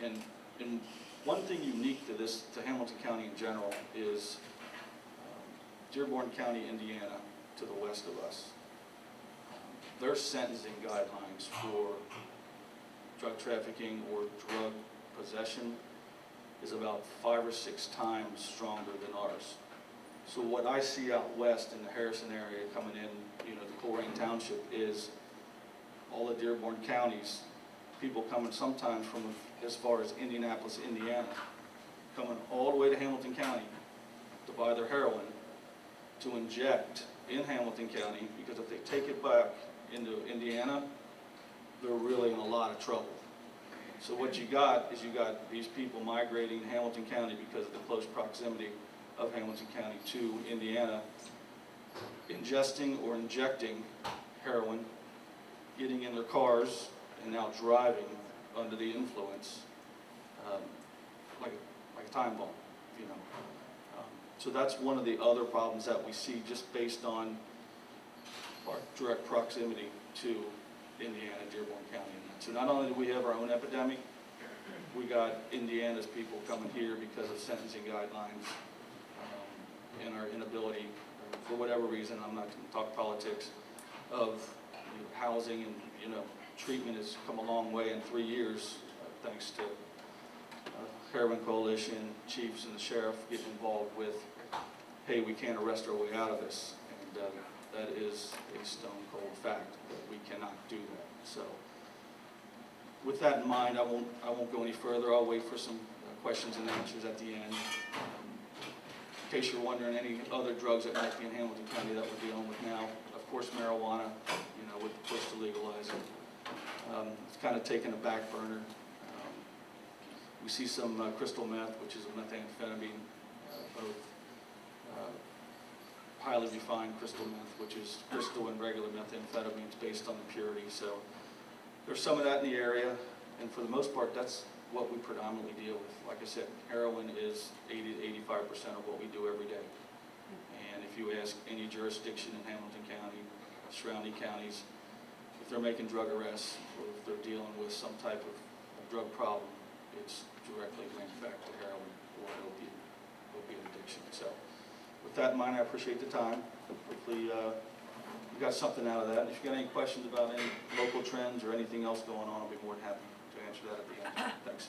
And one thing unique to this, to Hamilton County in general, is Dearborn County, Indiana, to the west of us. Their sentencing guidelines for drug trafficking or drug possession is about 5 or 6 times stronger than ours. So what I see out west in the Harrison area coming in, you know, the Coleraine Township, is all the Dearborn counties, people coming sometimes from as far as Indianapolis, Indiana, coming all the way to Hamilton County to buy their heroin, to inject in Hamilton County, because if they take it back into Indiana, they're really in a lot of trouble. So what you got is you got these people migrating to Hamilton County because of the close proximity of Hamilton County to Indiana, ingesting or injecting heroin, getting in their cars, and now driving under the influence, like a time bomb, you know. So that's one of the other problems that we see just based on our direct proximity to Indiana, Dearborn County. So not only do we have our own epidemic, we got Indiana's people coming here because of sentencing guidelines and our inability, for whatever reason, I'm not going to talk politics, of housing and, you know, treatment has come a long way in 3 years, thanks to Heroin Coalition, chiefs and the sheriff getting involved with, hey, we can't arrest our way out of this. And that is a stone cold fact that we cannot do that. So with that in mind, I won't go any further. I'll wait for some questions and answers at the end. In case you're wondering, any other drugs that might be in Hamilton County that we're dealing with now, of course marijuana, you know, with the push to legalize it. It's kind of taken a back burner. We see some crystal meth, which is a methamphetamine, both highly refined crystal meth, which is crystal and regular methamphetamines based on the purity. So there's some of that in the area, and for the most part, that's what we predominantly deal with. Like I said, heroin is 80 to 85% of what we do every day. And if you ask any jurisdiction in Hamilton County, surrounding counties, if they're making drug arrests or if they're dealing with some type of drug problem, it's directly linked back to heroin or opiate addiction. So with that in mind, I appreciate the time. Hopefully you got something out of that. If you got any questions about any local trends or anything else going on, I'll be more than happy to answer that at the end. Thanks.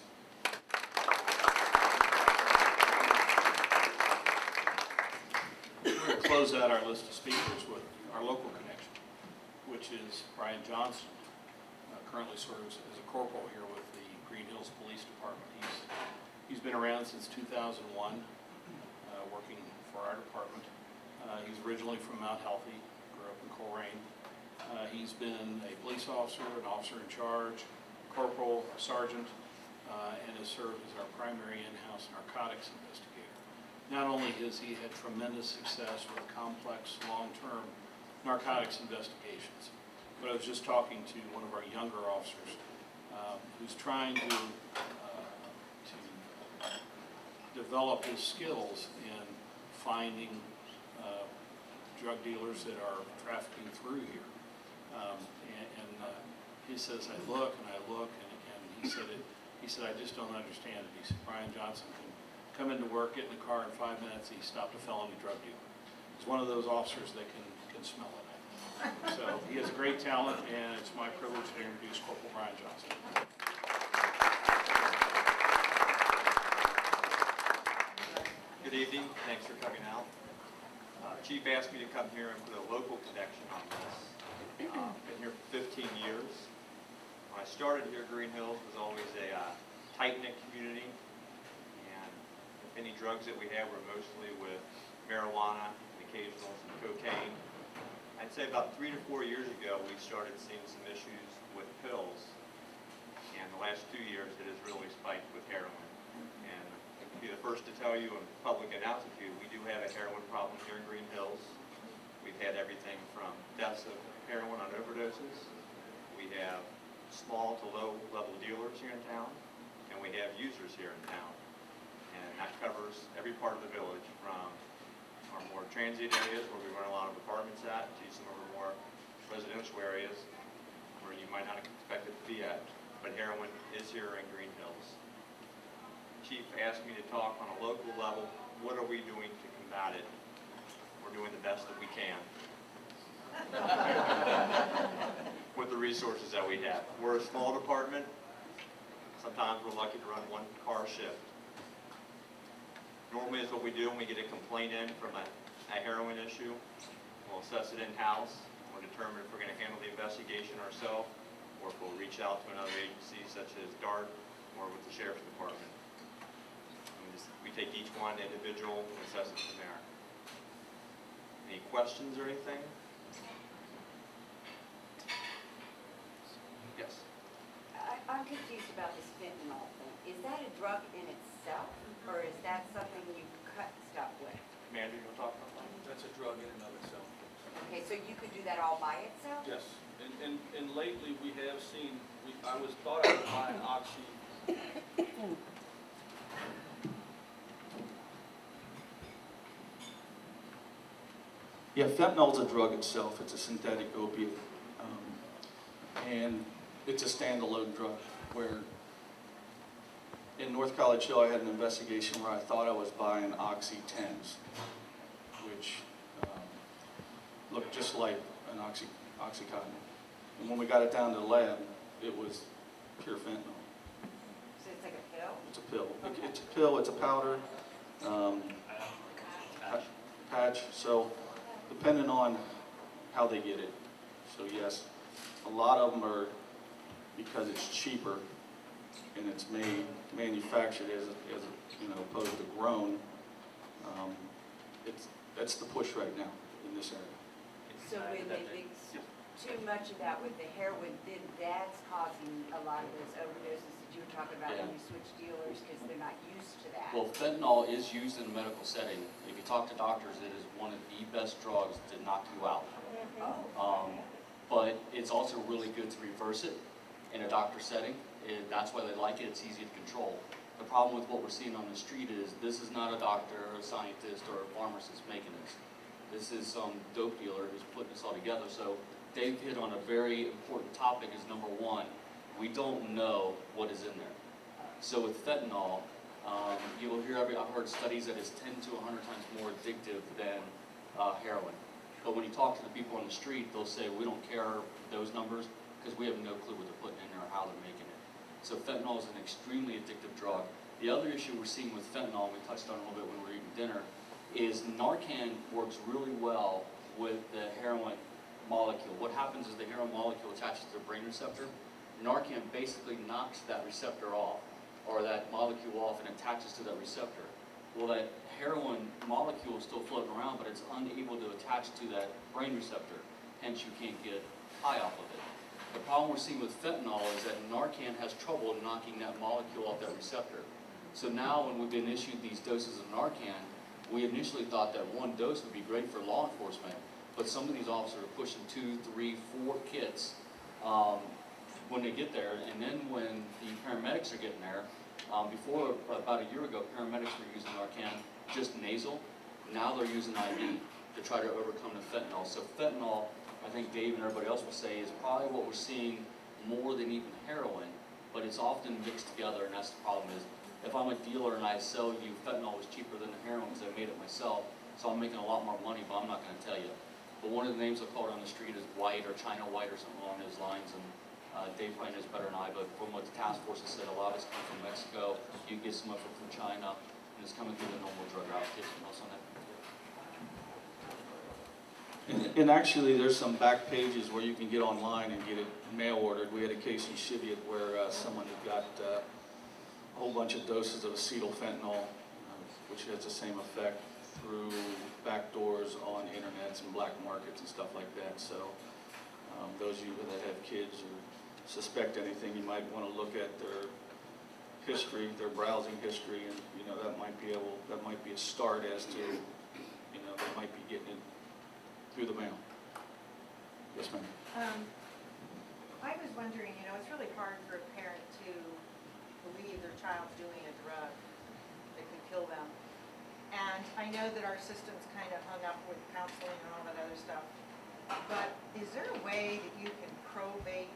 We're going to close out our list of speakers with our local connection, which is Brian Johnson. Currently serves as a corporal here with the Greenhills Police Department. He's been around since 2001, working for our department. He's originally from Mount Healthy, grew up in Coleraine. He's been a police officer, an officer in charge, corporal, a sergeant, and has served as our primary in-house narcotics investigator. Not only has he had tremendous success with complex, long-term narcotics investigations, but I was just talking to one of our younger officers who's trying to develop his skills in finding drug dealers that are trafficking through here. He says, I look and he said, I just don't understand it. He said, Brian Johnson can come into work, get in the car in 5 minutes, he stopped a felony drug dealer. He's one of those officers that can smell it. So he has great talent, and it's my privilege to introduce Corporal Brian Johnson. Good evening, thanks for coming out. Chief asked me to come here and put a local connection on this. Been here for 15 years. When I started here, Greenhills was always a tight-knit community, and if any drugs that we had were mostly with marijuana and occasional some cocaine. I'd say about 3 to 4 years ago, we started seeing some issues with pills, and the last 2 years it has really spiked with heroin. And I'll be the first to tell you in public announce to you, we do have a heroin problem here in Greenhills. We've had everything from deaths of heroin on overdoses. We have small to low level dealers here in town, and we have users here in town. And that covers every part of the village, from our more transient areas where we run a lot of apartments at, to some of our more residential areas where you might not expect it to be at. But heroin is here in Greenhills. Chief asked me to talk on a local level. What are we doing to combat it? We're doing the best that we can with the resources that we have. We're a small department. Sometimes we're lucky to run one car shift. Normally is what we do when we get a complaint in from a heroin issue. We'll assess it in-house. We'll determine if we're going to handle the investigation ourselves, or if we'll reach out to another agency such as DART or with the Sheriff's Department. We take each one individual and assess it from there. Any questions or anything? Yes. I'm confused about this fentanyl thing. Is that a drug in itself, or is that something you cut stuff with? Commander, you want to talk about that? That's a drug in and of itself. Okay, so you could do that all by itself? Yes, and lately we have seen, I thought I was buying oxy. Yeah, fentanyl's a drug itself. It's a synthetic opiate, and it's a standalone drug. Where in North College Hill, I had an investigation where I thought I was buying Oxy 10s, which looked just like an Oxycontin. And when we got it down to the lab, it was pure fentanyl. So it's like a pill? It's a pill. Okay. It's a pill. It's a powder. Patch. So depending on how they get it. So yes, a lot of them are because it's cheaper and it's manufactured as opposed to grown. That's the push right now in this area. So when they mix too much of that with the heroin, then that's causing a lot of those overdoses that you were talking about when you switch dealers, because they're not used to that. Well, fentanyl is used in a medical setting. If you talk to doctors, it is one of the best drugs to knock you out. But it's also really good to reverse it in a doctor setting. That's why they like it. It's easy to control. The problem with what we're seeing on the street is this is not a doctor, or a scientist, or a pharmacist making this. This is some dope dealer who's putting this all together. So Dave hit on a very important topic is number one, we don't know what is in there. So with fentanyl, you will hear I've heard studies that it's 10 to 100 times more addictive than heroin. But when you talk to the people on the street, they'll say, we don't care those numbers because we have no clue what they're putting in there or how they're making it. So fentanyl is an extremely addictive drug. The other issue we're seeing with fentanyl, and we touched on it a little bit when we were eating dinner, is Narcan works really well with the heroin molecule. What happens is the heroin molecule attaches to the brain receptor. Narcan basically knocks that receptor off, or that molecule off, and attaches to that receptor. Well, that heroin molecule is still floating around, but it's unable to attach to that brain receptor. Hence, you can't get high off of it. The problem we're seeing with fentanyl is that Narcan has trouble knocking that molecule off that receptor. So now when we've been issued these doses of Narcan, we initially thought that one dose would be great for law enforcement, but some of these officers are pushing 2, 3, 4 kits when they get there. And then when the paramedics are getting there, before about a year ago, paramedics were using Narcan just nasal. Now they're using IV. to try to overcome the fentanyl. So fentanyl, I think Dave and everybody else will say, is probably what we're seeing more than even heroin, but it's often mixed together, and that's the problem is, if I'm a dealer and I sell you fentanyl is cheaper than the heroin because I made it myself, so I'm making a lot more money, but I'm not gonna tell you. But one of the names I call it on the street is white or China white or something along those lines, and Dave probably knows better than I, but from what the task force has said, a lot of it's come from Mexico, you can get some of it from China, and it's coming through the normal drug route. Anything else on that? And actually, there's some back pages where you can get online and get it mail ordered. We had a case in Cheviot where someone had got a whole bunch of doses of acetylfentanyl, which has the same effect, through back doors on internets and black markets and stuff like that. So those of you that have kids or suspect anything, you might want to look at their history, their browsing history, and that might be a start as to they might be getting it through the mail. Yes, ma'am. I was wondering, it's really hard for a parent to believe their child's doing a drug that could kill them. And I know that our system's kind of hung up with counseling and all that other stuff. But is there a way that you can probate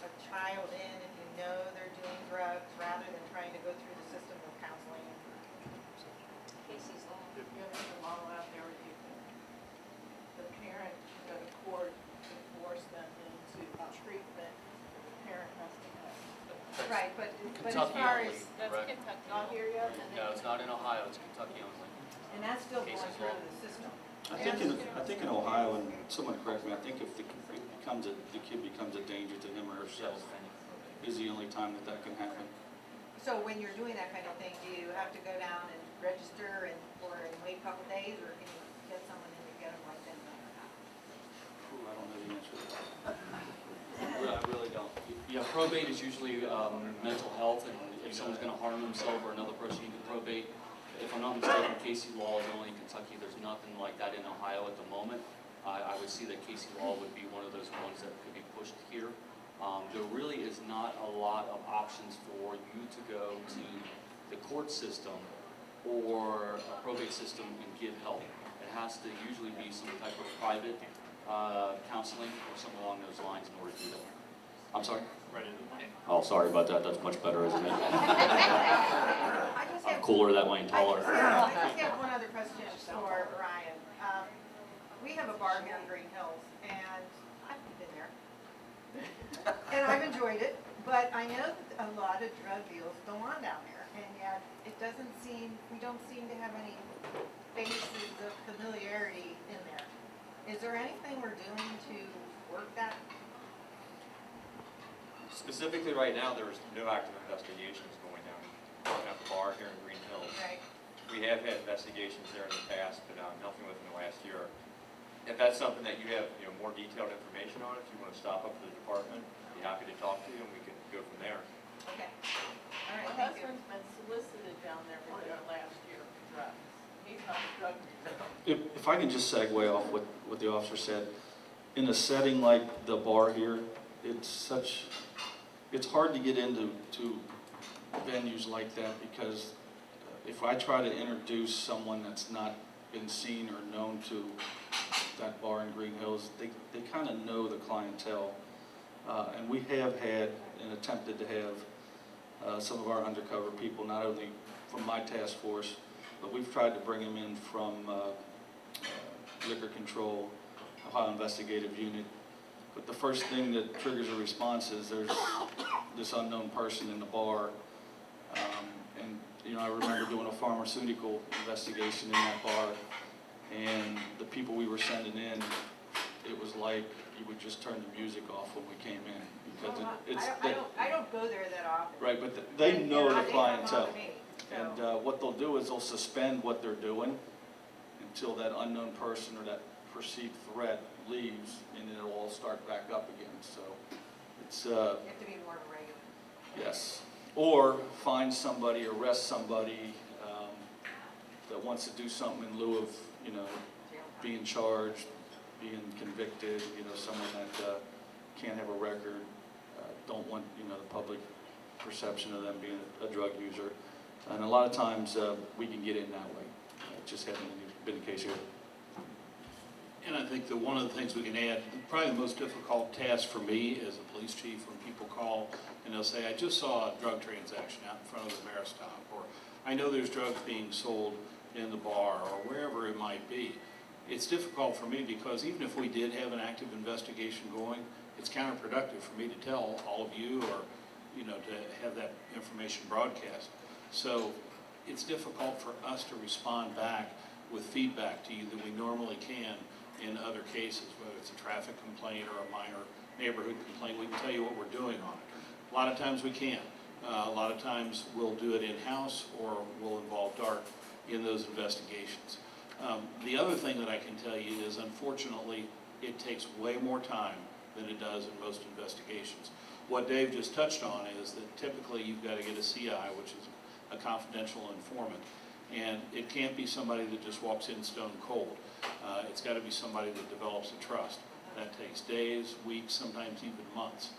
a child in if you know they're doing drugs rather than trying to go through the system of counseling? Casey's law. You have a model out there where you can, the parent can go to court to force them into treatment the parent has to have. Right, but as Kentucky far only, as, correct? not here yet? No, it's not in Ohio, it's Kentucky only. And that's still going Casey's through law. the system. I think in Ohio, and someone correct me, I think if the kid becomes a danger to him or herself, is the only time that can happen. So when you're doing that kind of thing, do you have to go down and register and wait a couple days, or can you get someone in to get them right then and there? Ooh, I don't know the answer to that. I really don't. Yeah, probate is usually mental health, and if someone's gonna harm themselves or another person, you can probate. If I'm not mistaken, Casey Law is only in Kentucky. There's nothing like that in Ohio at the moment. I would see that Casey Law would be one of those ones that could be pushed here. There really is not a lot of options for you to go to the court system or a probate system and get help. It has to usually be some type of private counseling or something along those lines in order to do that. I'm sorry? Right into the Oh, sorry about that. That's much better, isn't it? I just I'm have, cooler that way and taller. I just have one other question for Brian. We have a bar here in Greenhills, and I've been there. And I've enjoyed it, but I know that a lot of drug deals go on down there, and yet we don't seem to have any basis of familiarity in there. Is there anything we're doing to work that? Specifically right now, there's no active investigations going down at the bar here in Greenhills. Right. We have had investigations there in the past, but nothing within the last year. If that's something that you have, more detailed information on, if you want to stop up to the department, I'd be happy to talk to you and we can go from there. Okay. All right, My thank you. husband's been solicited down there for the last year for drugs. He's not a drug dealer. If I can just segue off what the officer said, in a setting like the bar here, it's hard to get into venues like that because if I try to introduce someone that's not been seen or known to that bar in Greenhills, they kind of know the clientele. And we have had and attempted to have some of our undercover people, not only from my task force, but we've tried to bring them in from Liquor Control, Ohio Investigative Unit. But the first thing that triggers a response is there's this unknown person in the bar. And I remember doing a pharmaceutical investigation in that bar, and the people we were sending in, it was like you would just turn the music off when we came in. Because I don't go there that often. right, but they know the They don't clientele. bother me, so. And what they'll do is they'll suspend what they're doing until that unknown person or that perceived threat leaves, and it'll all start back up again. So it's You have to be more of a regular. yes, or find somebody, arrest somebody that wants to do something in lieu of being charged, being convicted. Someone that can't have a record, don't want the public perception of them being a drug user, and a lot of times we can get in that way. It just hasn't been the case here. And I think that one of the things we can add, probably the most difficult task for me as a police chief, when people call and they'll say, I just saw a drug transaction out in front of the Maristop, or I know there's drugs being sold in the bar, or wherever it might be. It's difficult for me because even if we did have an active investigation going, it's counterproductive for me to tell all of you, or to have that information broadcast. So it's difficult for us to respond back with feedback to you that we normally can in other cases, whether it's a traffic complaint or a minor neighborhood complaint. We can tell you what we're doing on it. A lot of times we can't. A lot of times we'll do it in-house, or we'll involve DART in those investigations. The other thing that I can tell you is, unfortunately, it takes way more time than it does in most investigations. What Dave just touched on is that typically you've got to get a CI, which is a confidential informant, and it can't be somebody that just walks in stone cold. It's got to be somebody that develops a trust. That takes days, weeks, sometimes even months.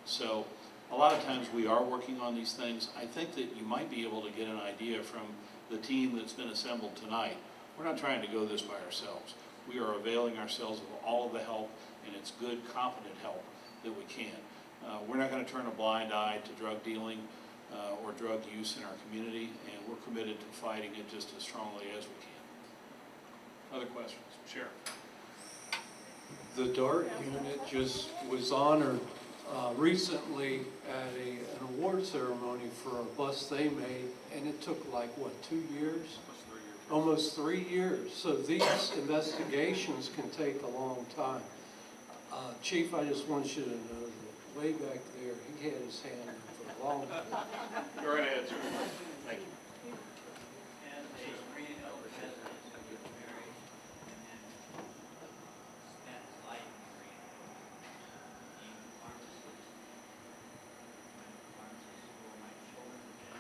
So a lot of times we are working on these things. I think that you might be able to get an idea from the team that's been assembled tonight. We're not trying to go this by ourselves. We are availing ourselves of all of the help, and it's good, competent help that we can. We're not going to turn a blind eye to drug dealing or drug use in our community, and we're committed to fighting it just as strongly as we can. Other questions? Sheriff. The DART unit just was honored recently at an award ceremony for a bust they made, and it took like, what, 2 years? Almost 3 years. So these investigations can take a long time. Chief, I just want you to know that way back there, he had his hand up for a long time. Go right ahead, sir. Thank you. And a Greenhills resident who was married and then spent his life in Greenhills, being a pharmacist. Went to pharmacy school. My children did.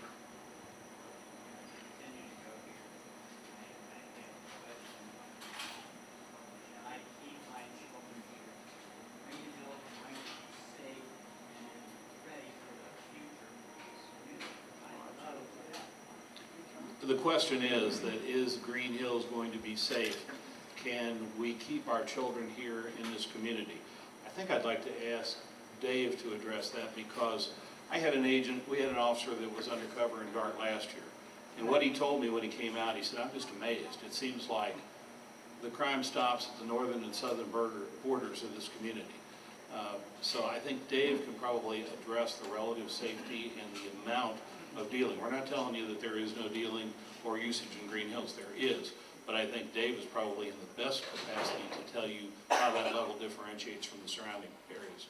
Continue to go here. I have a question. Can I keep my children here? Greenhills is going to be safe and ready for the future of this community. I don't know that. The question is Greenhills going to be safe? Can we keep our children here in this community? I think I'd like to ask Dave to address that, because I had an agent, we had an officer that was undercover in DART last year. And what he told me when he came out, he said, I'm just amazed. It seems like the crime stops at the northern and southern borders of this community. So I think Dave can probably address the relative safety and the amount of dealing. We're not telling you that there is no dealing or usage in Greenhills. There is. But I think Dave is probably in the best capacity to tell you how that level differentiates from the surrounding areas.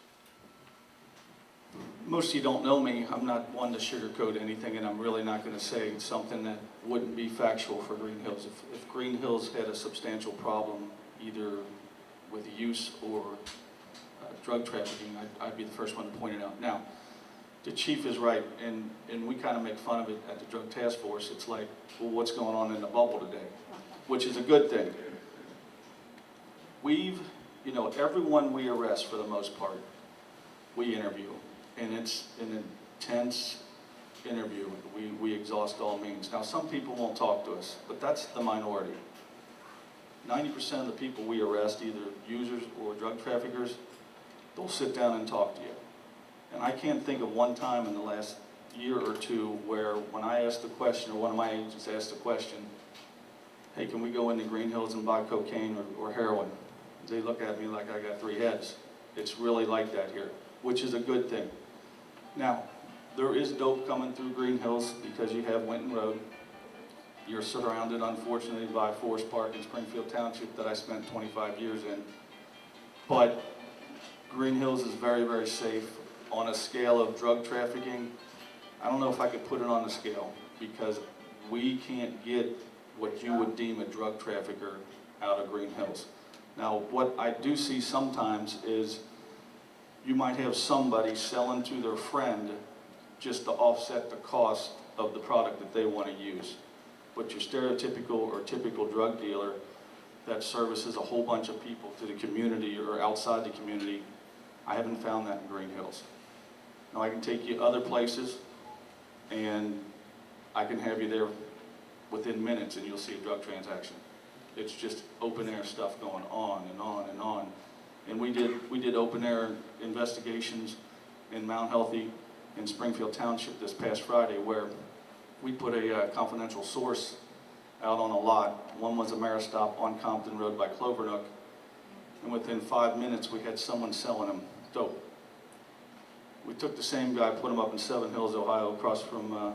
Most of you don't know me. I'm not one to sugarcoat anything, and I'm really not going to say something that wouldn't be factual for Greenhills. If Greenhills had a substantial problem, either with use or drug trafficking, I'd be the first one to point it out. Now, the chief is right, and we kind of make fun of it at the Drug Task Force. It's like, well, what's going on in the bubble today? Which is a good thing. Everyone we arrest, for the most part, we interview, and it's an intense interview. We exhaust all means. Now, some people won't talk to us, but that's the minority. 90% of the people we arrest, either users or drug traffickers, they'll sit down and talk to you. And I can't think of one time in the last year or two where when I asked the question, or one of my agents asked the question, hey, can we go into Greenhills and buy cocaine or heroin? They look at me like I got 3 heads. It's really like that here, which is a good thing. Now, there is dope coming through Greenhills because you have Winton Road. You're surrounded, unfortunately, by Forest Park in Springfield Township that I spent 25 years in. But Greenhills is very, very safe. On a scale of drug trafficking, I don't know if I could put it on a scale, because we can't get what you would deem a drug trafficker out of Greenhills. Now, what I do see sometimes is you might have somebody selling to their friend just to offset the cost of the product that they want to use. But your stereotypical or typical drug dealer that services a whole bunch of people to the community or outside the community, I haven't found that in Greenhills. Now, I can take you other places, and I can have you there within minutes, and you'll see a drug transaction. it's just open air stuff going on and on and on. And we did open air investigations in Mount Healthy in Springfield Township this past Friday, where we put a confidential source out on a lot. One was a Maristop on Compton Road by Clovernook, and within 5 minutes we had someone selling him dope. We took the same guy, put him up in Seven Hills, Ohio, across from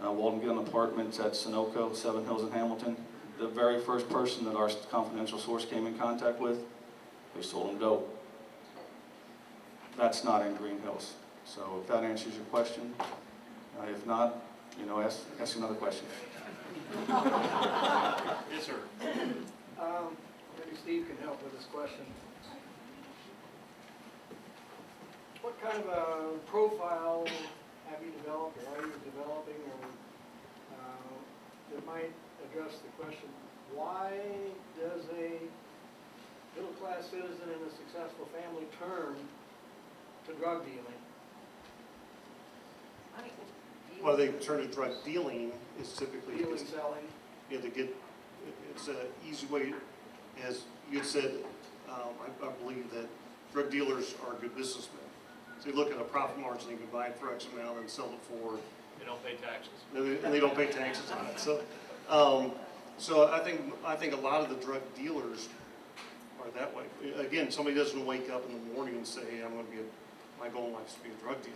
Walden Gun Apartments at Sunoco, Seven Hills in Hamilton. The very first person that our confidential source came in contact with, they sold him dope. That's not in Greenhills. So if that answers your question, if not, you know, ask another question. Yes, sir. Maybe Steve can help with this question. What kind of a profile have you developed, or are you developing, or that might address the question, why does a middle-class citizen in a successful family turn to drug dealing? Well, they turn to drug dealing is typically, Dealing, selling? yeah, it's an easy way, as you had said, I believe that drug dealers are good businessmen. So you look at a profit margin, you can buy it for X amount and sell it for, They don't pay taxes. and they don't pay taxes on it. So, so I think a lot of the drug dealers are that way. Again, somebody doesn't wake up in the morning and say, hey, my goal in life is to be a drug dealer.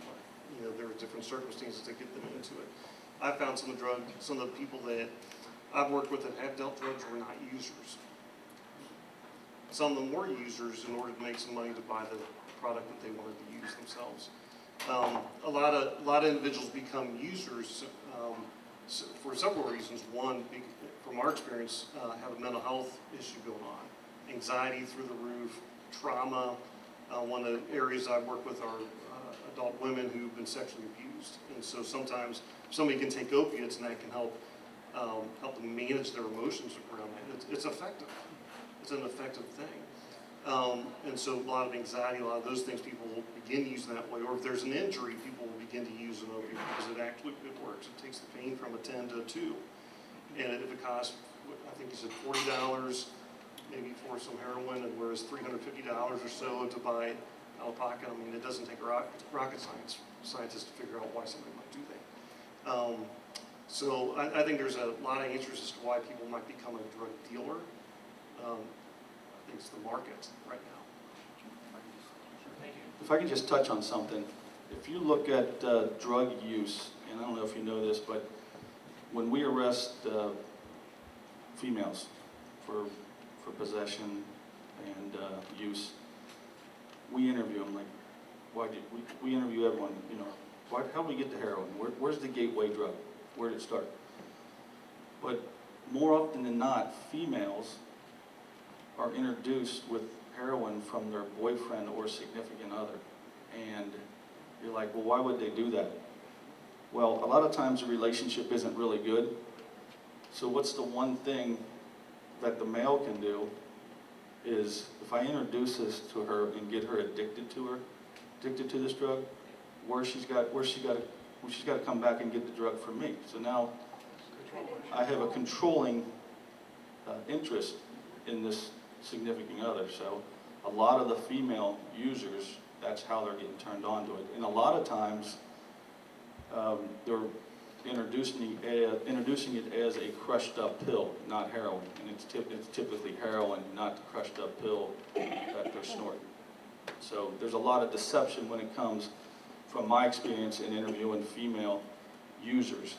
You know, there are different circumstances that get them into it. I found some of the people that I've worked with that have dealt drugs were not users. Some of them were users in order to make some money to buy the product that they wanted to use themselves. A lot of individuals become users for several reasons. One, from our experience, have a mental health issue going on, anxiety through the roof, trauma. One of the areas I work with are adult women who've been sexually abused, and so sometimes somebody can take opiates and that can help them manage their emotions around that. It's effective. It's an effective thing. And so a lot of anxiety, a lot of those things, people will begin using that way. Or if there's an injury, people will begin to use an opiate because it works. It takes the pain from a 10 to a 2. And if it costs, I think you said $40 maybe for some heroin, and whereas $350 or so to buy it out of pocket, I mean, it doesn't take a rocket scientist to figure out why somebody might do that. So I think there's a lot of answers as to why people might become a drug dealer. I think it's the market right now. If I could just touch on something. If you look at drug use, and I don't know if you know this, but when we arrest females for possession and use, we interview them. Like, why did we interview everyone? You know, how did we get to heroin? Where's the gateway drug? Where did it start? But more often than not, females are introduced with heroin from their boyfriend or significant other. And you're like, well, why would they do that? Well, a lot of times the relationship isn't really good. So what's the one thing that the male can do is, if I introduce this to her and get her addicted to this drug, where's she got to come back and get the drug from me. So now I have a controlling interest in this significant other. So a lot of the female users, that's how they're getting turned on to it. And a lot of times they're introducing it as a crushed up pill, not heroin. And it's typically heroin, not the crushed up pill that they're snorting. So there's a lot of deception when it comes, from my experience in interviewing female users,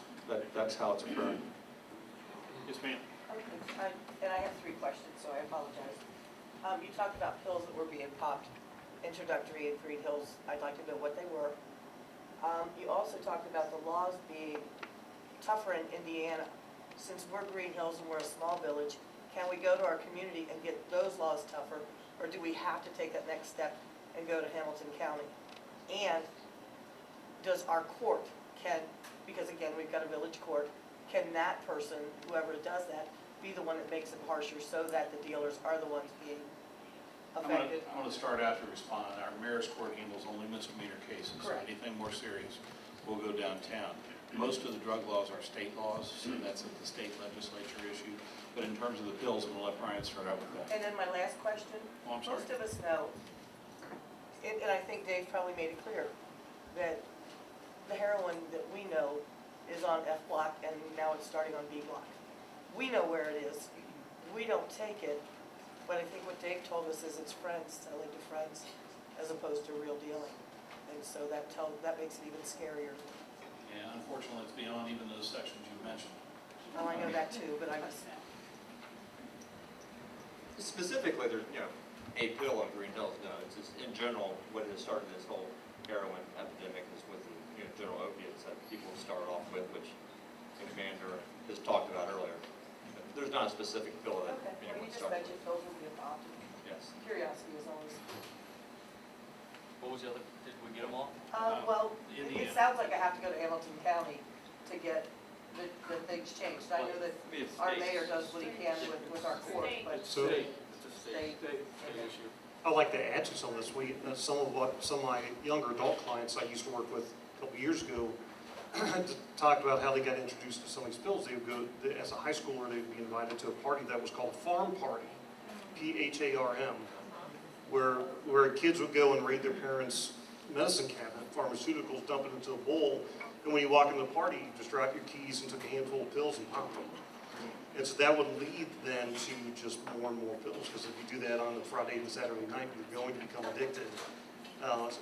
that's how it's occurring. Yes, ma'am. Okay, and I have 3 questions, so I apologize. You talked about pills that were being popped, introductory at Greenhills. I'd like to know what they were. You also talked about the laws being tougher in Indiana. Since we're Greenhills and we're a small village, can we go to our community and get those laws tougher, or do we have to take that next step and go to Hamilton County? And does our court because again, we've got a village court, can that person, whoever does that, be the one that makes it harsher so that the dealers are the ones being affected? I'm going to start out to respond. Our mayor's court handles only misdemeanor cases. Correct. Anything more serious will go downtown. Most of the drug laws are state laws, so that's a the state legislature issue. But in terms of the pills, I'm gonna let Brian start out with that. And then my last question. Oh, I'm sorry. Most of us know, and I think Dave probably made it clear, that the heroin that we know is on F block and now it's starting on B block. We know where it is. We don't take it, but I think what Dave told us is it's friends selling to friends as opposed to real dealing. And so that makes it even scarier. Yeah, unfortunately, it's beyond even those sections you mentioned. Oh, I know that too, but I was, Specifically, there's, a pill on Greenhills, no, it's just, in general, what has started this whole heroin epidemic is with the, general opiates that people start off with, which the commander has talked about earlier. There's not a specific pill that okay, well, anyone you just starts mentioned with. pills will be involved. Yes. Curiosity is always. What was the other, did we get them all? Well, Indiana. it sounds like I have to go to Hamilton County to get the things changed. I know that our mayor does what he can with our court, but So It's a state. state. issue. I'd like to add to some of this. Some of my younger adult clients I used to work with a couple years ago talked about how they got introduced to some of these pills. They would go, as a high schooler, they would be invited to a party that was called Farm Party, PHARM, where kids would go and raid their parents' medicine cabinet, pharmaceuticals, dump it into a bowl, and when you walk into the party, you just drop your keys and took a handful of pills and pop them. And so that would lead then to just more and more pills, because if you do that on a Friday and Saturday night, you're going to become addicted.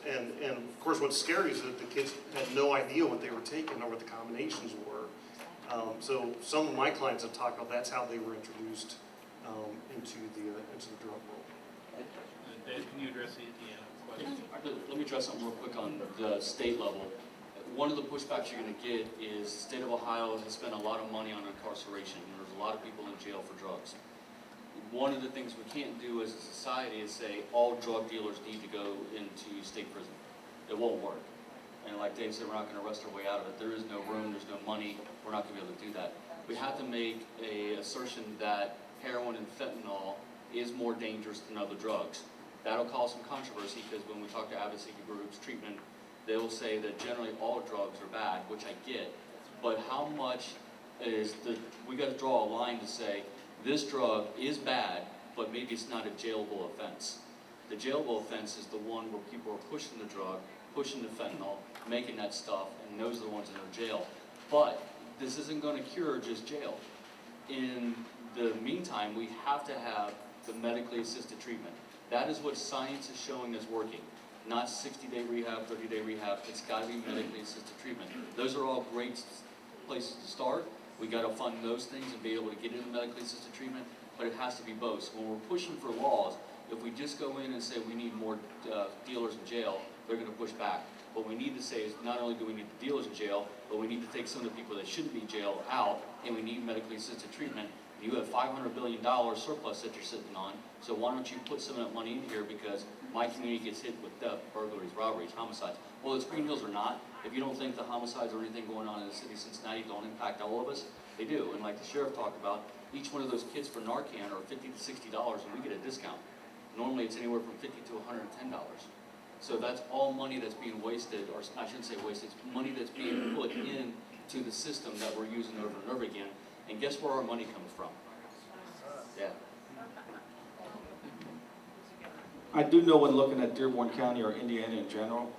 And of course, what's scary is that the kids had no idea what they were taking or what the combinations were. So some of my clients have talked about that's how they were introduced into the drug world. Dave, can you address the Indiana question? Let me address something real quick on the state level. One of the pushbacks you're going to get is the state of Ohio has spent a lot of money on incarceration. There's a lot of people in jail for drugs. One of the things we can't do as a society is say all drug dealers need to go into state prison. It won't work. And like Dave said, we're not going to arrest our way out of it. There is no room, there's no money, we're not going to be able to do that. We have to make an assertion that heroin and fentanyl is more dangerous than other drugs. That'll cause some controversy because when we talk to advocacy groups, treatment, they will say that generally all drugs are bad, which I get. But how much is we got to draw a line to say, this drug is bad, but maybe it's not a jailable offense. The jailable offense is the one where people are pushing the drug, pushing the fentanyl, making that stuff, and those are the ones that are in jail. But this isn't going to cure just jail. In the meantime, we have to have the medically assisted treatment. That is what science is showing is working. Not 60-day rehab, 30-day rehab. It's got to be medically assisted treatment. Those are all great places to start. We got to fund those things and be able to get into medically assisted treatment, but it has to be both. So when we're pushing for laws, if we just go in and say we need more dealers in jail, they're going to push back. What we need to say is not only do we need the dealers in jail, but we need to take some of the people that shouldn't be in jail out, and we need medically assisted treatment. You have $500 billion surplus that you're sitting on, so why don't you put some of that money in here, because my community gets hit with theft, burglaries, robberies, homicides. Well, it's Greenhills or not. If you don't think the homicides or anything going on in the city of Cincinnati don't impact all of us, they do. And like the sheriff talked about, each one of those kits for Narcan are $50 to $60, and we get a discount. Normally, it's anywhere from $50 to $110. So that's all money that's being wasted, or I shouldn't say wasted, it's money that's being put into the system that we're using over and over again. And guess where our money comes from? Yeah. I do know when looking at Dearborn County or Indiana in general,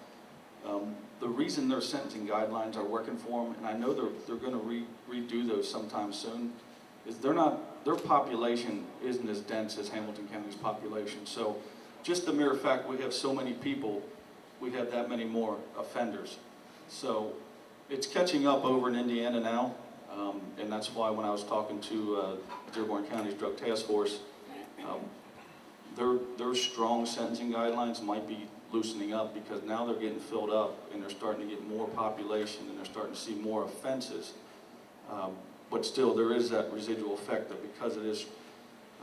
the reason their sentencing guidelines are working for them, and I know they're going to redo those sometime soon, is their population isn't as dense as Hamilton County's population. So just the mere fact we have so many people, we have that many more offenders. So it's catching up over in Indiana now, and that's why when I was talking to Dearborn County's Drug Task Force, their strong sentencing guidelines might be loosening up because now they're getting filled up and they're starting to get more population and they're starting to see more offenses. But still, there is that residual effect that because it is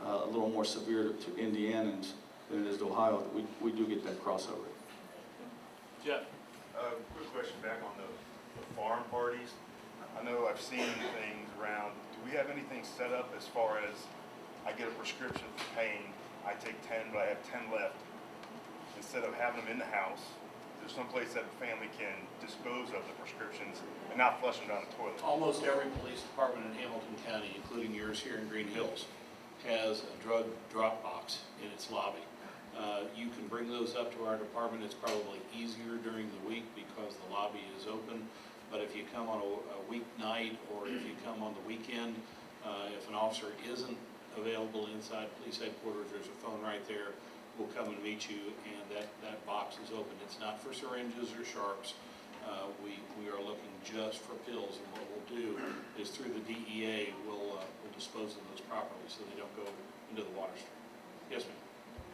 a little more severe to Indianans than it is to Ohio, we do get that crossover. Jeff? Quick question back on the farm parties. I know I've seen things around. Do we have anything set up as far as I get a prescription for pain, I take 10, but I have 10 left? Instead of having them in the house, there's some place that a family can dispose of the prescriptions and not flush them down the toilet. Almost every police department in Hamilton County, including yours here in Greenhills, has a drug drop box in its lobby. You can bring those up to our department. It's probably easier during the week because the lobby is open. But if you come on a weeknight or if you come on the weekend, if an officer isn't available inside police headquarters, there's a phone right there. We'll come and meet you, and that box is open. It's not for syringes or sharps. We are looking just for pills, and what we'll do is through the DEA, we'll dispose of those properly so they don't go into the water stream. Yes, ma'am.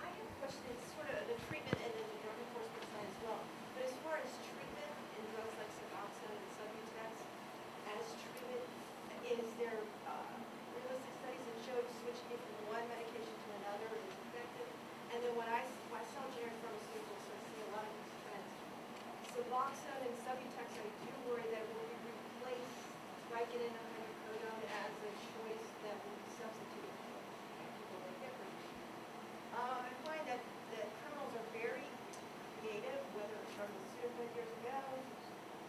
I have a question, it's sort of the treatment and then the drug enforcement side as well. But as far as treatment in drugs like Suboxone and Subutex, as treatment, is there realistic studies that show switching it from one medication to another is effective? And then when I sell generic pharmaceuticals, so I see a lot of these trends. Suboxone and Subutex, I do worry that will be replaced, striking in hydrocodone as a choice that will be substituted for people with hip replacement. I find that criminals are very creative, whether it started with Sudafed years ago,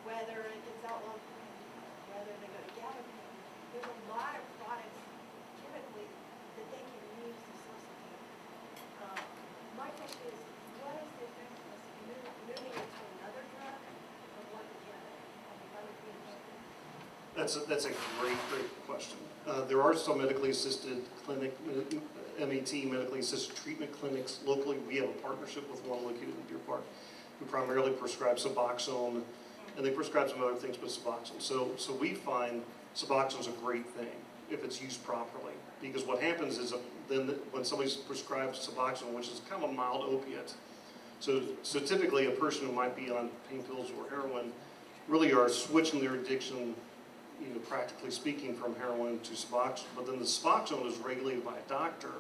whether it gets outlawed, whether they go to gabapentin. There's a lot of products chemically that they can use to substitute. My question is, what is the effectiveness of moving it to another drug or one together? That's a great question. There are some medically assisted clinic, MAT, medically assisted treatment clinics locally. We have a partnership with one located in Deer Park who primarily prescribe Suboxone, and they prescribe some other things but Suboxone. So we find Suboxone is a great thing if it's used properly, because what happens is then when somebody's prescribed Suboxone, which is kind of a mild opiate, so typically a person who might be on pain pills or heroin really are switching their addiction, practically speaking, from heroin to Suboxone. But then the Suboxone is regulated by a doctor,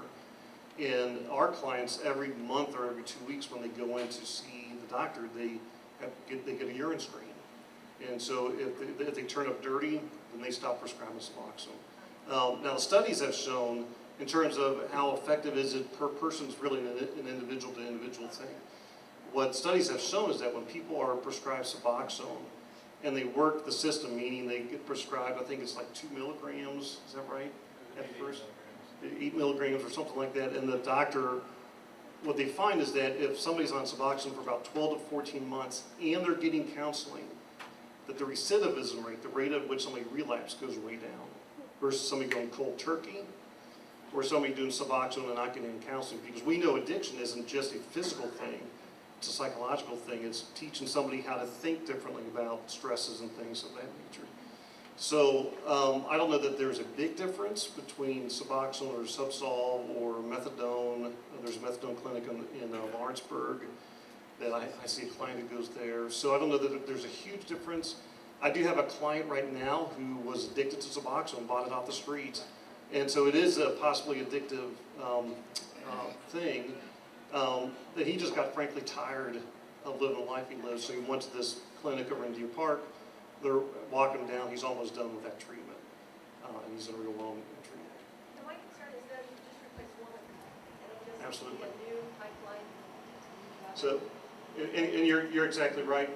and our clients every month or every 2 weeks when they go in to see the doctor, they get a urine screen. And so if they turn up dirty, then they stop prescribing Suboxone. Now the studies have shown, in terms of how effective is it per person, is really an individual to individual thing. What studies have shown is that when people are prescribed Suboxone and they work the system, meaning they get prescribed, I think it's like 2 milligrams, is that right? At first, 8 milligrams or something like that, and the doctor, what they find is that if somebody's on Suboxone for about 12 to 14 months and they're getting counseling, that the recidivism rate, the rate at which somebody relapses, goes way down, versus somebody going cold turkey, or somebody doing Suboxone and not getting counseling. Because we know addiction isn't just a physical thing, it's a psychological thing. It's teaching somebody how to think differently about stresses and things of that nature. So I don't know that there's a big difference between Suboxone or Subsol or methadone. There's a methadone clinic in Lawrenceburg that I see a client who goes there. So I don't know that there's a huge difference. I do have a client right now who was addicted to Suboxone, bought it off the street. And so it is a possibly addictive thing that he just got frankly tired of living the life he lives. So he went to this clinic over in Deer Park. They're walking down. He's almost done with that treatment. And he's in real long treatment. And my concern is that you just replace one and it'll just Absolutely. be a new pipeline. So, and you're exactly right.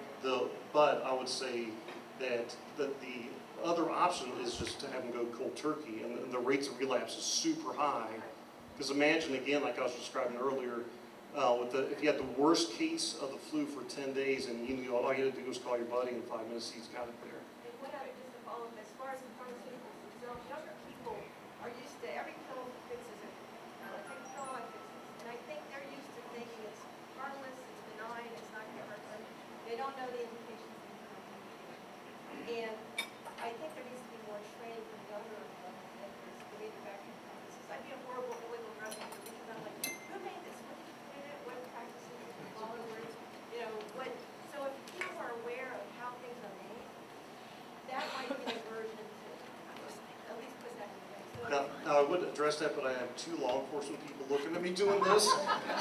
But I would say that the other option is just to have them go cold turkey, and the rates of relapse is super high. Because imagine again, like I was describing earlier, if you had the worst case of the flu for 10 days, and all you had to do was call your buddy in 5 minutes, he's got it there. And what other, just to follow up, as far as the pharmaceuticals themselves, younger people are used to every pill fixes it. Take a pill, it fixes it. And I think they're used to thinking it's harmless, it's benign, it's not going to hurt them. They don't know the implications of it. And I think there needs to be more training for younger vendors, the manufacturing practices. I'd be a horrible illegal drug user because I'm like, who made this? When did you put it in? What practices did you follow? So if people are aware of how things are made, that might be an aversion to at least put that in place. Now I would address that, but I have 2 law enforcement people looking at me doing this,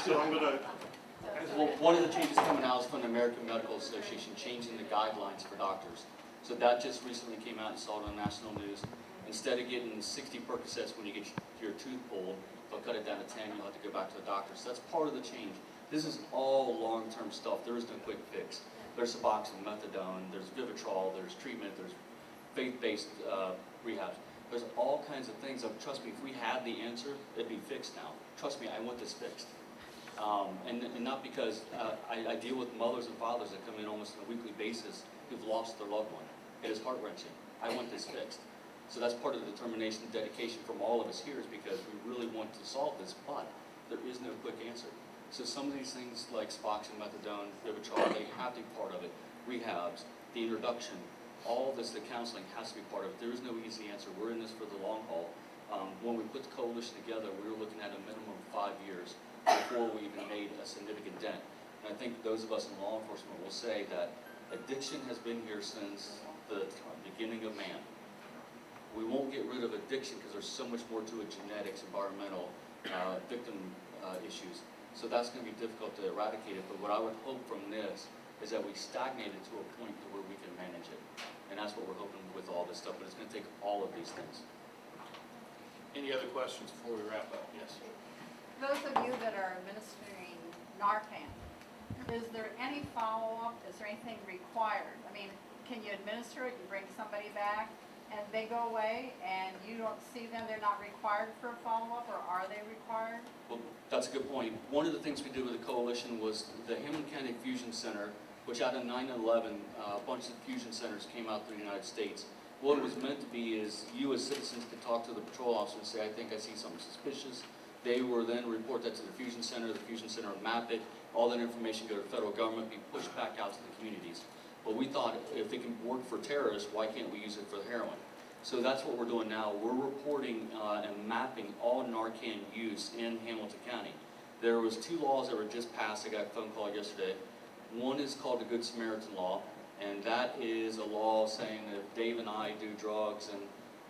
so I'm going to. Well, one of the changes coming out is from the American Medical Association changing the guidelines for doctors. So that just recently came out and saw it on national news. Instead of getting 60 Percocets when you get your tooth pulled, they'll cut it down to 10. You'll have to go back to the doctor. So that's part of the change. This is all long-term stuff. There is no quick fix. There's Suboxone, methadone, there's Vivitrol, there's treatment, there's faith-based rehabs. There's all kinds of things. Trust me, if we had the answer, it'd be fixed now. Trust me, I want this fixed. And not because I deal with mothers and fathers that come in almost on a weekly basis who've lost their loved one. It is heart-wrenching. I want this fixed. So that's part of the determination and dedication from all of us here, is because we really want to solve this, but there is no quick answer. So some of these things like Suboxone, methadone, Vivitrol, they have to be part of it. Rehabs, the introduction, all of this, the counseling has to be part of it. There is no easy answer. We're in this for the long haul. When we put the coalition together, we were looking at a minimum of 5 years before we even made a significant dent. And I think those of us in law enforcement will say that addiction has been here since the beginning of man. We won't get rid of addiction because there's so much more to it: genetics, environmental, victim issues. So that's going to be difficult to eradicate it. But what I would hope from this is that we stagnate it to a point to where we can manage it. And that's what we're hoping with all this stuff. But it's going to take all of these things. Any other questions before we wrap up? Yes. Those of you that are administering Narcan, is there any follow-up? Is there anything required? I mean, can you administer it, you bring somebody back, and they go away, and you don't see them, they're not required for a follow-up, or are they required? Well, that's a good point. One of the things we did with the coalition was the Hamilton County Fusion Center, which out of 9/11, a bunch of fusion centers came out through the United States. What it was meant to be is you as citizens could talk to the patrol officer and say, I think I see something suspicious. They were then report that to the fusion center would map it, all that information go to the federal government, be pushed back out to the communities. But we thought, if it can work for terrorists, why can't we use it for heroin? So that's what we're doing now. We're reporting and mapping all Narcan use in Hamilton County. There was 2 laws that were just passed. I got a phone call yesterday. One is called the Good Samaritan Law, and that is a law saying that if Dave and I do drugs and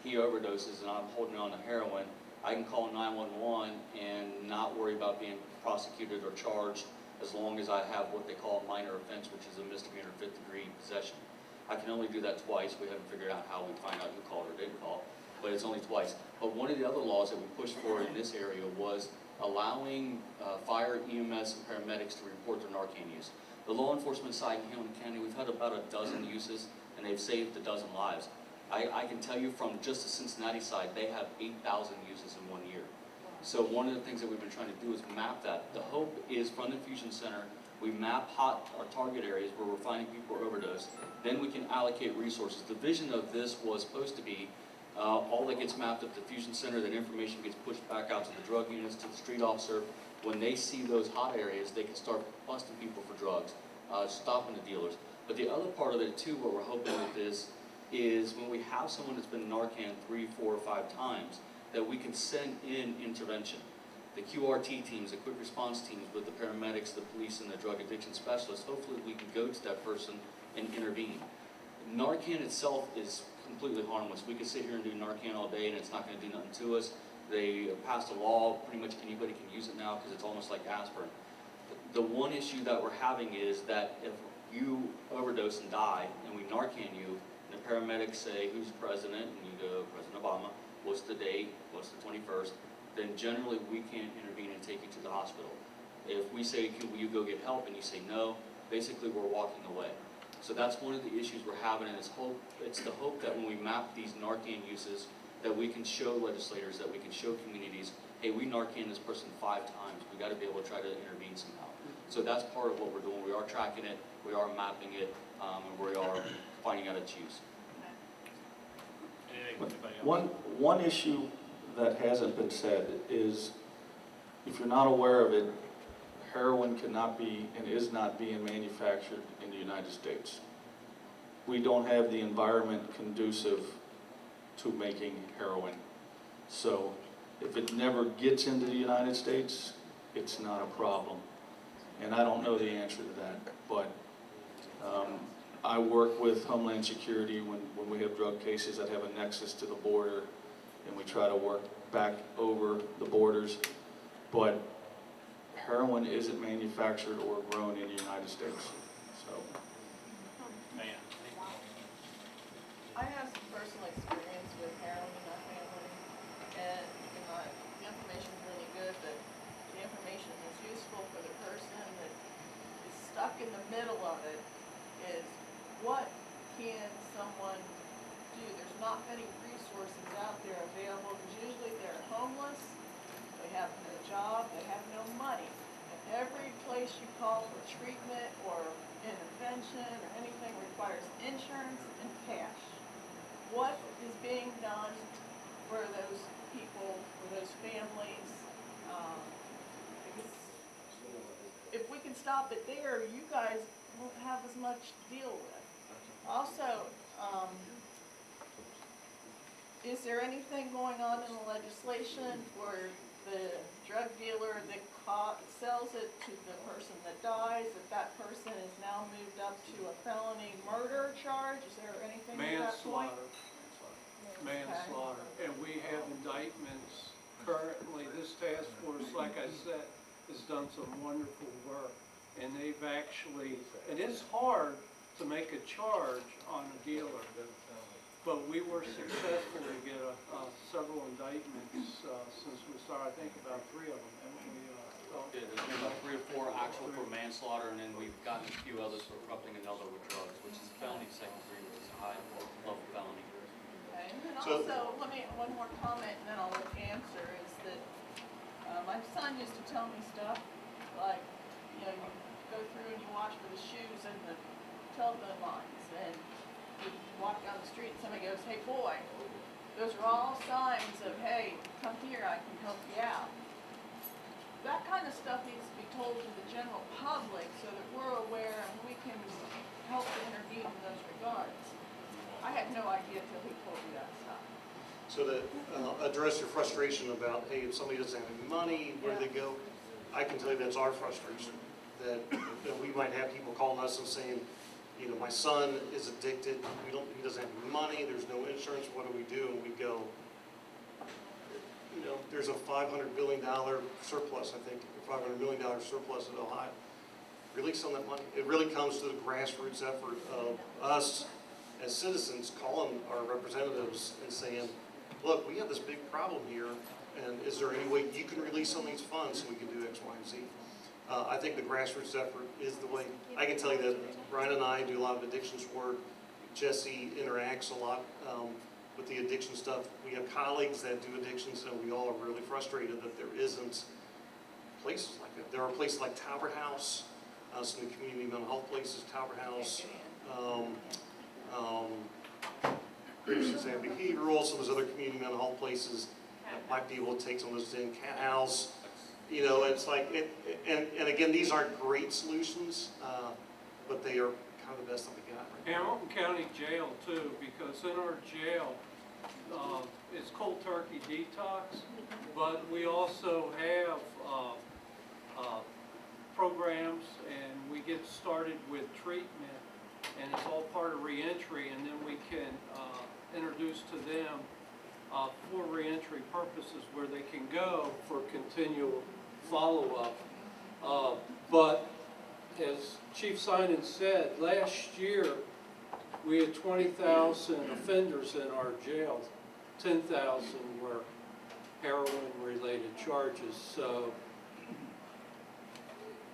he overdoses and I'm holding on to heroin, I can call 911 and not worry about being prosecuted or charged, as long as I have what they call a minor offense, which is a misdemeanor 5th degree possession. I can only do that twice. We haven't figured out how we find out who called or didn't call, but it's only twice. But one of the other laws that we pushed for in this area was allowing fire, EMS, and paramedics to report their Narcan use. The law enforcement side in Hamilton County, we've had about a dozen uses, and they've saved a dozen lives. I can tell you from just the Cincinnati side, they have 8,000 uses in 1 year. So one of the things that we've been trying to do is map that. The hope is from the Fusion Center, we map our target areas where we're finding people overdose. Then we can allocate resources. The vision of this was supposed to be all that gets mapped at the Fusion Center, that information gets pushed back out to the drug units, to the street officer. When they see those hot areas, they can start busting people for drugs, stopping the dealers. But the other part of it too, what we're hoping with this, is when we have someone that's been Narcan 3, 4, or 5 times, that we can send in intervention. The QRT teams, the quick response teams with the paramedics, the police, and the drug addiction specialists, hopefully we can go to that person and intervene. Narcan itself is completely harmless. We could sit here and do Narcan all day and it's not going to do nothing to us. They passed a law, pretty much anybody can use it now because it's almost like aspirin. The one issue that we're having is that if you overdose and die and we Narcan you, and the paramedics say, who's the president? And you go, President Obama. What's the date? What's the 21st? Then generally we can't intervene and take you to the hospital. If we say, will you go get help? And you say no, basically we're walking away. So that's one of the issues we're having, and it's the hope that when we map these Narcan uses, that we can show legislators, that we can show communities, hey, we Narcan this person 5 times. We got to be able to try to intervene somehow. So that's part of what we're doing. We are tracking it, we are mapping it, and we are finding out its use. One issue that hasn't been said is, if you're not aware of it, heroin cannot be and is not being manufactured in the United States. We don't have the environment conducive to making heroin. So if it never gets into the United States, it's not a problem. And I don't know the answer to that, but I work with Homeland Security when we have drug cases that have a nexus to the border, and we try to work back over the borders. But heroin isn't manufactured or grown in the United States. So. Man. I have some personal experience with heroin in my family, and the information is really good, but the information is useful for the person stuck in the middle of it is what can someone do? There's not many resources out there available because usually they're homeless, they have no job, they have no money. And every place you call for treatment or intervention or anything requires insurance and cash. What is being done for those people, for those families? Because if we can stop it there, you guys won't have as much to deal with. Also, is there anything going on in the legislation for the drug dealer that sells it to the person that dies, if that person is now moved up to a felony murder charge? Is there anything at that point? Manslaughter. And we have indictments currently. This task force, like I said, has done some wonderful work. And they've actually, it is hard to make a charge on a dealer, but we were successful to get several indictments since we started, I think about 3 of them, haven't we? Yeah, there's been about 3 or 4 actual for manslaughter, and then we've gotten a few others for corrupting another with drugs, which is felony second degree, which is a high level felony. Okay, and then also, let me, one more comment and then I'll let you answer, is that my son used to tell me stuff like, you know, you go through and you watch for the shoes and the telephone lines, and you walk down the street and somebody goes, hey boy, those are all signs of, hey, come here, I can help you out. That kind of stuff needs to be told to the general public so that we're aware and we can help to intervene in those regards. I had no idea till he told me that stuff. So to address your frustration about, hey, if somebody doesn't have any money, where do they go? I can tell you that's our frustration, that we might have people calling us and saying, you know, my son is addicted, he doesn't have any money, there's no insurance, what do we do? And we go, you know, there's a $500 billion surplus, I think, $500 million surplus in Ohio. Release some of that money. It really comes to the grassroots effort of us as citizens calling our representatives and saying, look, we have this big problem here, and is there any way you can release some of these funds so we can do X, Y, and Z? I think the grassroots effort is the way. I can tell you that Brian and I do a lot of addictions work. Jesse interacts a lot with the addiction stuff. We have colleagues that do addictions, and we all are really frustrated that there isn't places like that. There are places like Tower House, some of the community mental health places, Tower House, Greenhills and Behavioral, some of those other community mental health places that might be able to take some of those in. Cat House, you know, it's like, and again, these aren't great solutions, but they are kind of the best that we got. Right? Hamilton County Jail too, because in our jail, it's cold turkey detox, but we also have programs, and we get started with treatment, and it's all part of reentry, and then we can introduce to them for reentry purposes where they can go for continual follow-up. But as Cheif Synan said, last year we had 20,000 offenders in our jail. 10,000 were heroin-related charges. So,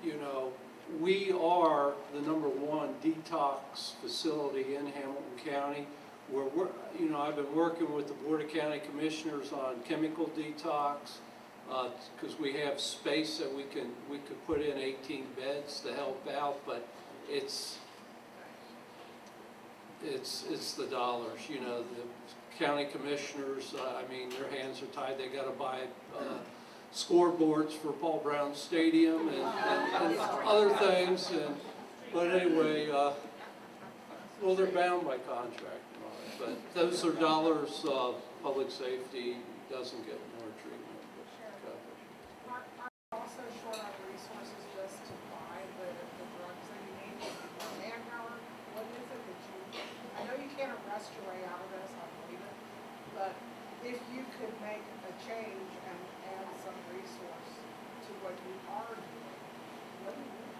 you know, we are the #1 detox facility in Hamilton County. You know, I've been working with the Board of County Commissioners on chemical detox because we have space that we could put in 18 beds to help out, but it's the dollars. You know, the county commissioners, I mean, their hands are tied. They got to buy scoreboards for Paul Brown Stadium and other things. But anyway, well, they're bound by contract. But those are dollars public safety doesn't get more treatment. Are also short on resources just to buy the drugs that you need? Manpower, what is it that you, I know you can't arrest your way out of this, I believe it, but if you could make a change and add some resource to what you are doing, what do you do?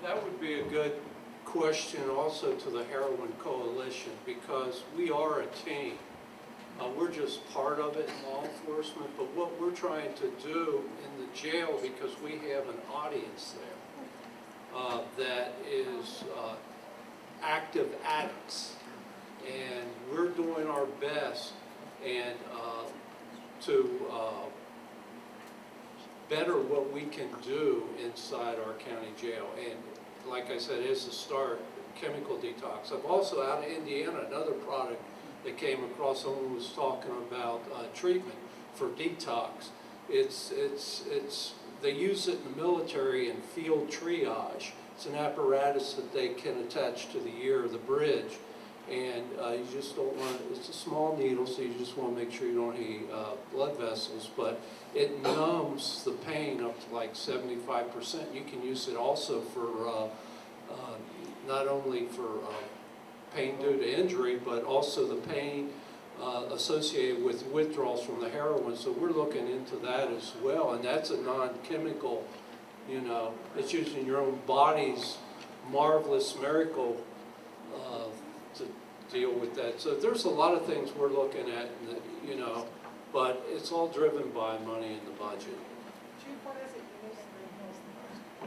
That would be a good question also to the Heroin Coalition, because we are a team. We're just part of it in law enforcement, but what we're trying to do in the jail, because we have an audience there that is active addicts, and we're doing our best and to better what we can do inside our county jail. And like I said, it's a start, chemical detox. I've also, out of Indiana, another product that came across, someone was talking about treatment for detox. They use it in the military in field triage. It's an apparatus that they can attach to the ear of the bridge. And you just don't want, it's a small needle, so you just want to make sure you don't have any blood vessels, but it numbs the pain up to like 75%. You can use it also for, not only for pain due to injury, but also the pain associated with withdrawals from the heroin. So we're looking into that as well, and that's a non-chemical, you know, it's using your own body's marvelous miracle to deal with that. So there's a lot of things we're looking at, you know, but it's all driven by money in the budget. Chief, what is it you need in Greenhills the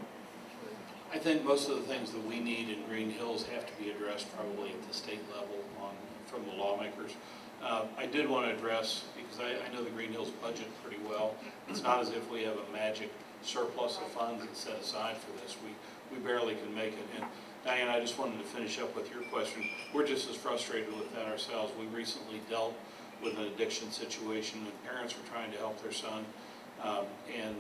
most? I think most of the things that we need in Greenhills have to be addressed probably at the state level from the lawmakers. I did want to address, because I know the Greenhills budget pretty well, it's not as if we have a magic surplus of funds that's set aside for this. We barely can make it. And Diane, I just wanted to finish up with your question. We're just as frustrated with that ourselves. We recently dealt with an addiction situation, and parents were trying to help their son. And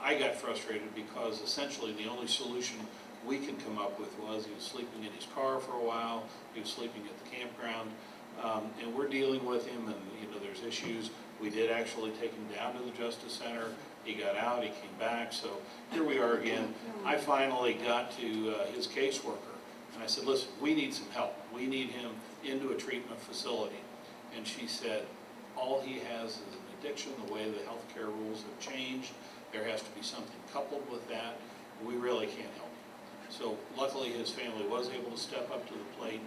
I got frustrated because essentially the only solution we could come up with was he was sleeping in his car for a while, he was sleeping at the campground, and we're dealing with him, and you know, there's issues. We did actually take him down to the Justice Center. He got out, he came back, so here we are again. I finally got to his caseworker, and I said, listen, we need some help. We need him into a treatment facility. And she said, all he has is an addiction, the way the healthcare rules have changed. There has to be something coupled with that. We really can't help him. So luckily his family was able to step up to the plate,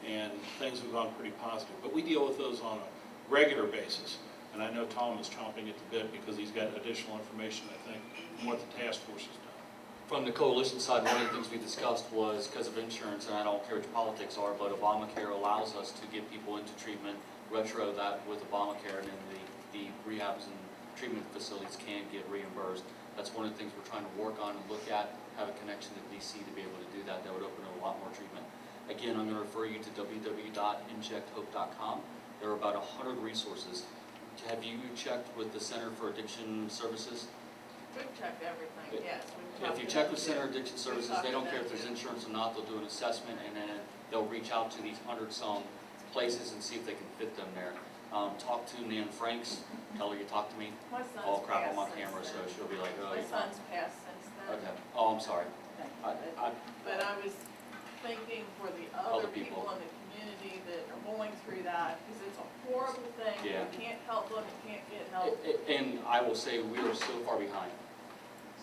and things have gone pretty positive. But we deal with those on a regular basis. And I know Tom is chomping at the bit because he's got additional information, I think, from what the task force has done. From the coalition side, one of the things we discussed was because of insurance, and I don't care what your politics are, but Obamacare allows us to get people into treatment, retro that with Obamacare, and then the rehabs and treatment facilities can get reimbursed. That's one of the things we're trying to work on and look at, have a connection to DC to be able to do that. That would open up a lot more treatment. Again, I'm going to refer you to www.injecthope.com. There are about 100 resources. Have you checked with the Center for Addiction Services? We've checked everything, yes. If you check with Center for Addiction Services, they don't care if there's insurance or not. They'll do an assessment, and then they'll reach out to these 100-some places and see if they can fit them there. Talk to Nan Franks. Tell her you talked to me. My son's All crap on my passed camera, since so then. she'll be like, oh, My you son's passed since then. Okay. Oh, I'm sorry. But I was thinking for the other people in the community that are going through that, because it's a horrible thing. Yeah. You can't help them, you can't get help. And I will say we are so far behind.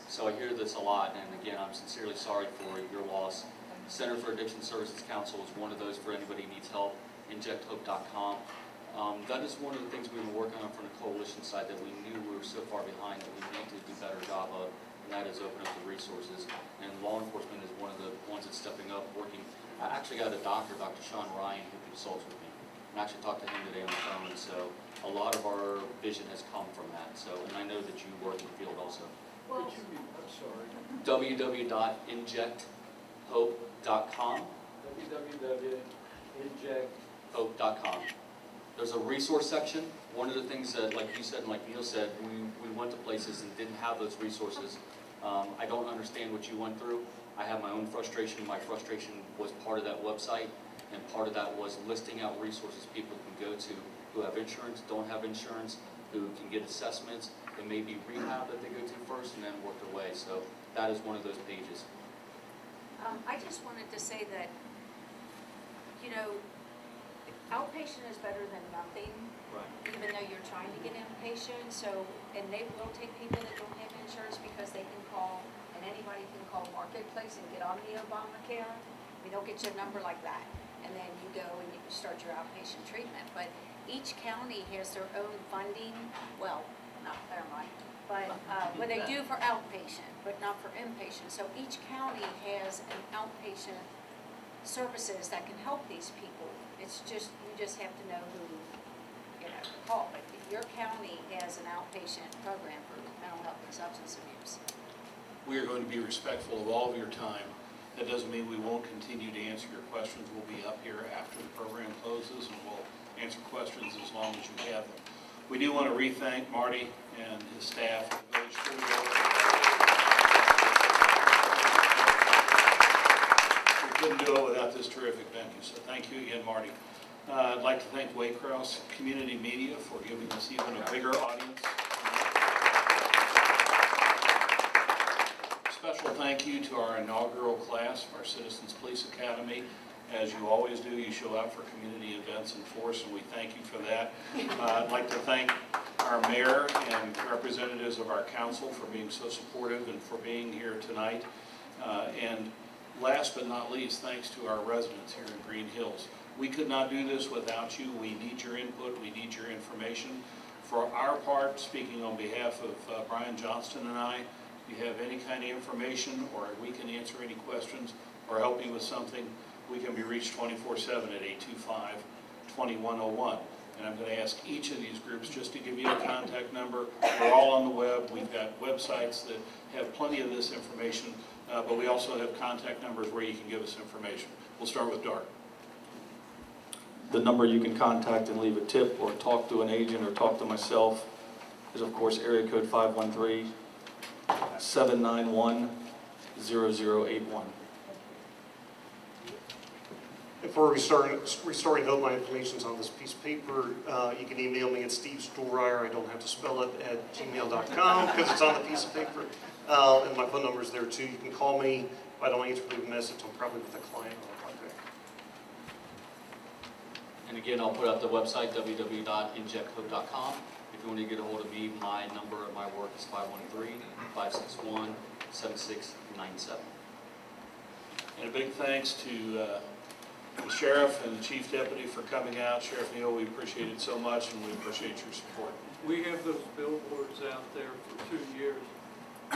So I hear this a lot, and again, I'm sincerely sorry for your loss. Center for Addiction Services Council is one of those for anybody who needs help. InjectHope.com. That is one of the things we were working on from the coalition side that we knew we were so far behind that we need to do a better job of, and that is open up the resources. And law enforcement is one of the ones that's stepping up, working. I actually got a doctor, Dr. Sean Ryan, who consults with me. And I actually talked to him today on the phone, and so a lot of our vision has come from that. So, and I know that you work in the field also. Well, I'm sorry. www.injecthope.com. www.injecthope.com. There's a resource section. One of the things that, like you said and like Neil said, we went to places and didn't have those resources. I don't understand what you went through. I have my own frustration. My frustration was part of that website, and part of that was listing out resources people can go to who have insurance, don't have insurance, who can get assessments. It may be rehab that they go to first and then work their way. So that is one of those pages. I just wanted to say that, you know, outpatient is better than nothing, even though you're trying to get inpatient. So, and they will take people that don't have insurance because they can call, and anybody can call Marketplace and get on the Obamacare. I mean, they'll get you a number like that, and then you go and you start your outpatient treatment. But each county has their own funding, well, not, never mind, but, what they do for outpatient, but not for inpatient. So each county has an outpatient services that can help these people. It's just, you just have to know who, you know, to call. But if your county has an outpatient program for mental health and substance abuse. We are going to be respectful of all of your time. That doesn't mean we won't continue to answer your questions. We'll be up here after the program closes, and we'll answer questions as long as you have them. We do want to re-thank Marty and his staff at the Village Studio. We couldn't do it without this terrific venue, so thank you again, Marty. I'd like to thank Waycross Community Media for giving us even a bigger audience. Special thank you to our inaugural class of our Citizens Police Academy. As you always do, you show up for community events in force, and we thank you for that. I'd like to thank our mayor and representatives of our council for being so supportive and for being here tonight. And last but not least, thanks to our residents here in Greenhills. We could not do this without you. We need your input. We need your information. For our part, speaking on behalf of Brian Johnston and I, if you have any kind of information, or we can answer any questions or help you with something, we can be reached 24/7 at 825-2101. And I'm going to ask each of these groups just to give you a contact number. We're all on the web. We've got websites that have plenty of this information, but we also have contact numbers where you can give us information. We'll start with Dart. The number you can contact and leave a tip or talk to an agent or talk to myself is, of course, area code 513-791-0081. And for restoring hope, my information's on this piece of paper. You can email me at stevestorreyer, I don't have to spell it, at gmail.com because it's on the piece of paper. And my phone number is there too. You can call me. If I don't answer the message, I'm probably with a client or a contact. And again, I'll put out the website, www.injecthope.com. If you want to get a hold of me, my number at my work is 513-561-7697. And a big thanks to the sheriff and the chief deputy for coming out. Sheriff Neal, we appreciate it so much, and we appreciate your support. We have those billboards out there for 2 years.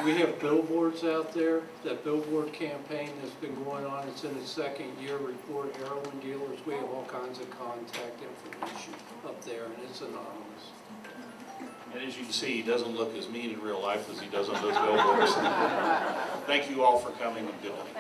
We have billboards out there. That billboard campaign has been going on. It's in its second year. Report heroin dealers. We have all kinds of contact information up there, and it's anonymous. And as you can see, he doesn't look as mean in real life as he does on those billboards. Thank you all for coming, and good night.